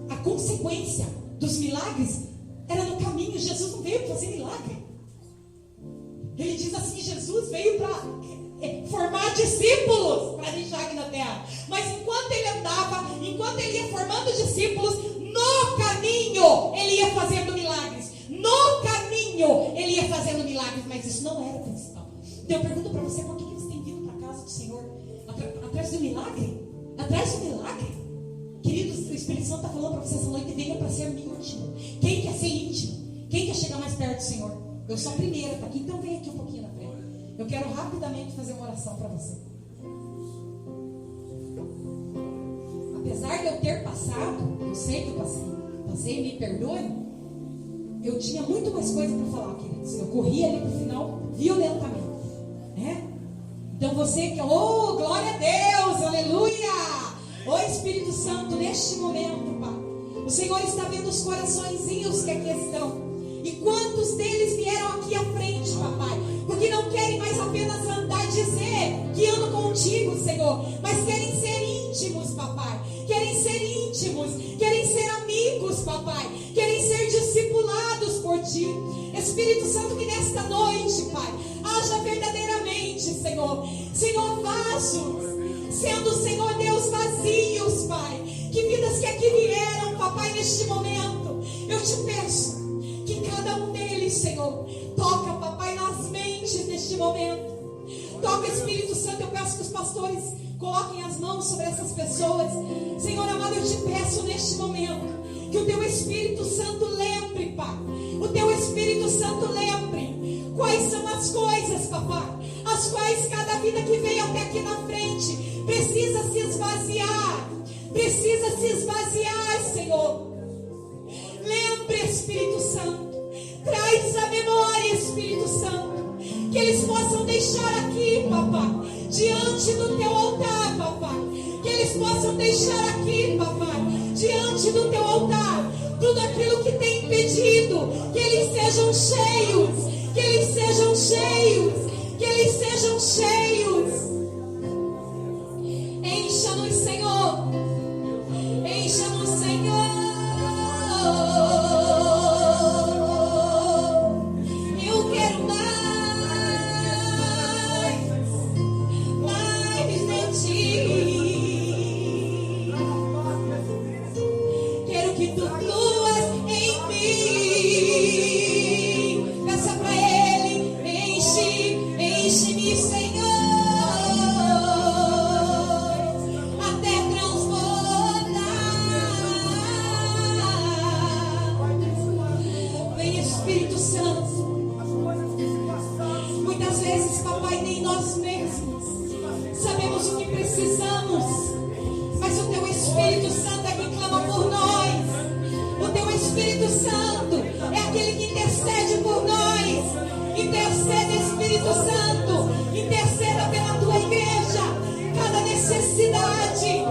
Speaker 2: a consequência dos milagres era no caminho. Jesus não veio fazer milagre. Ele diz assim, Jesus veio para formar discípulos para deixar aqui na terra. Mas enquanto ele andava, enquanto ele ia formando discípulos, no caminho ele ia fazendo milagres. No caminho ele ia fazendo milagres, mas isso não era o principal. Então eu pergunto para você, por que você tem vindo para a casa do Senhor? Atrás do milagre? Atrás do milagre? Queridos, o Espírito Santo está falando para você essa noite, venha para ser íntimo. Quem quer ser íntimo? Quem quer chegar mais perto do Senhor? Eu sou a primeira, tá aqui, então vem aqui um pouquinho na frente. Eu quero rapidamente fazer uma oração para você. Apesar de eu ter passado, eu sei que eu passei, me perdoe, eu tinha muito mais coisa para falar, queridos. Eu corri ali para o final violentamente. Então você que, oh, glória a Deus, aleluia! Ô Espírito Santo, neste momento, Pai, o Senhor está vendo os coraçõezinhos que aqui estão. E quantos deles vieram aqui à frente, papai, porque não querem mais apenas andar e dizer que andam contigo, Senhor, mas querem ser íntimos, papai, querem ser íntimos, querem ser amigos, papai, querem ser discipulados por ti. Espírito Santo, que nesta noite, Pai, haja verdadeiramente, Senhor, vasos, sendo, Senhor Deus, vazios, Pai, que vidas que aqui vieram, papai, neste momento, eu te peço que cada um deles, Senhor, toca, papai, nas mentes neste momento. Toca, Espírito Santo, eu peço que os pastores coloquem as mãos sobre essas pessoas. Senhor amado, eu te peço neste momento que o teu Espírito Santo lembre, Pai, o teu Espírito Santo lembre quais são as coisas, papai, as quais cada vida que veio até aqui na frente precisa se esvaziar, Senhor. Lembre, Espírito Santo, traz a memória, Espírito Santo, que eles possam deixar aqui, papai, diante do teu altar, papai, que eles possam deixar aqui, papai, diante do teu altar, tudo aquilo que tem impedido, que eles sejam cheios, que eles sejam cheios, que eles sejam cheios. Encha-nos, Senhor, encha-nos, Senhor. Eu quero mais de ti. Quero que tu fluas em mim.
Speaker 1: Santo. Muitas vezes, papai, nem nós mesmos sabemos o que precisamos, mas o teu Espírito Santo é que clama por nós. O teu Espírito Santo é aquele que intercede por nós. Intercede, Espírito Santo, interceda pela tua igreja, cada necessidade,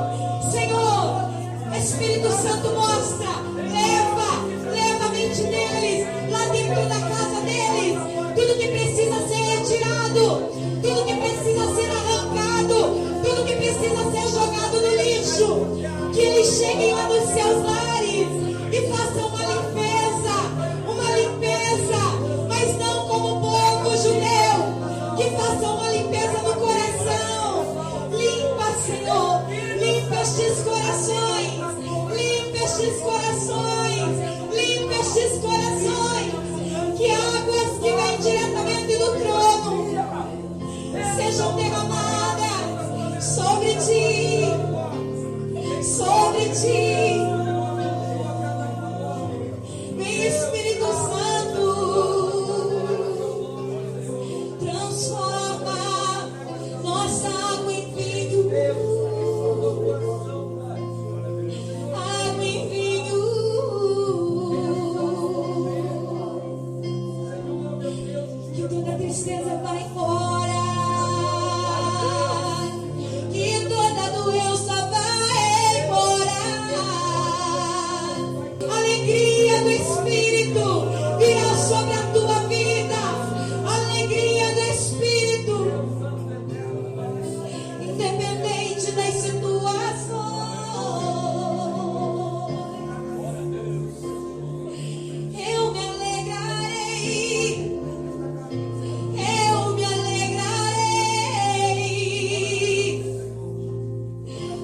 Speaker 1: Senhor. Espírito Santo, mostra, leva a mente deles, lá dentro da casa deles, tudo que precisa ser retirado, tudo que precisa ser arrancado, tudo que precisa ser jogado no lixo, que eles cheguem lá nos seus lares e façam uma limpeza, mas não como o povo judeu, que façam uma limpeza no coração. Limpa, Senhor, limpa estes corações, limpa estes corações, limpa estes corações, que águas que vêm diretamente do trono sejam derramadas sobre ti, sobre ti. Vem, Espírito Santo, transforma nossa água em vinho, água em vinho, que toda tristeza vai embora, que toda doença vai embora. Alegria do Espírito virá sobre a tua vida, alegria do Espírito, independente das situações. Eu me alegrarei,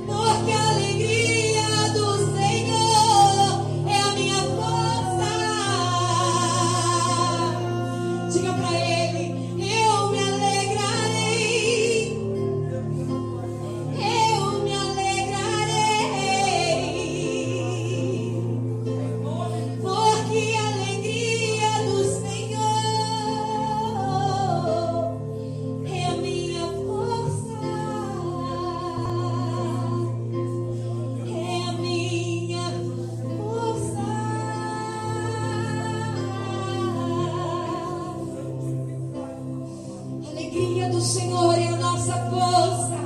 Speaker 1: porque a alegria do Senhor é a minha força. Diga para Ele: eu me alegrarei, porque a alegria do Senhor é a minha força, é a minha força. A alegria do Senhor é a nossa força.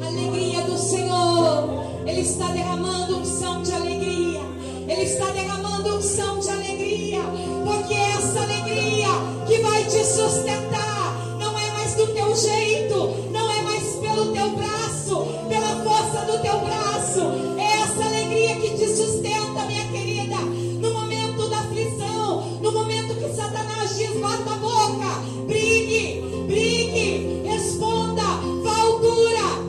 Speaker 1: A alegria do Senhor, Ele está derramando unção de alegria. Ele está derramando unção de alegria, porque é essa alegria que vai te sustentar. Não é mais do teu jeito, não é mais pelo teu braço, pela força do teu braço. É essa alegria que te sustenta, minha querida, no momento da aflição, no momento que Satanás diz: bata a boca, brigue, responda, vá à altura.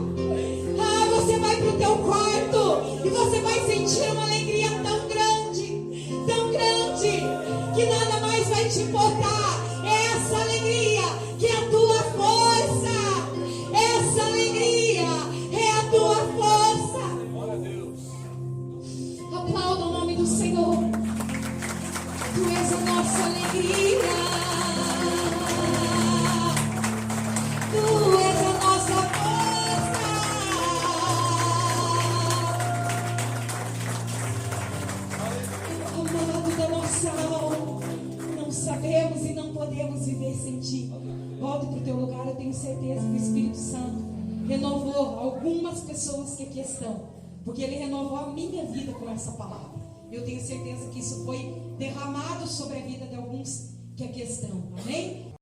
Speaker 1: Você vai para o teu quarto e você vai sentir uma alegria tão grande, que nada mais vai te importar. É essa alegria que é a tua força. Essa alegria é a tua força. Aplauda o nome do Senhor. Tu és a nossa alegria. Tu és a nossa força. Amado da nossa alma, não sabemos e não podemos viver sem ti. Volte para o teu lugar. Eu tenho certeza que o Espírito Santo renovou algumas pessoas que aqui estão, porque Ele renovou a minha vida com essa palavra. Eu tenho certeza que isso foi derramado sobre a vida de alguns que aqui estão. Amém?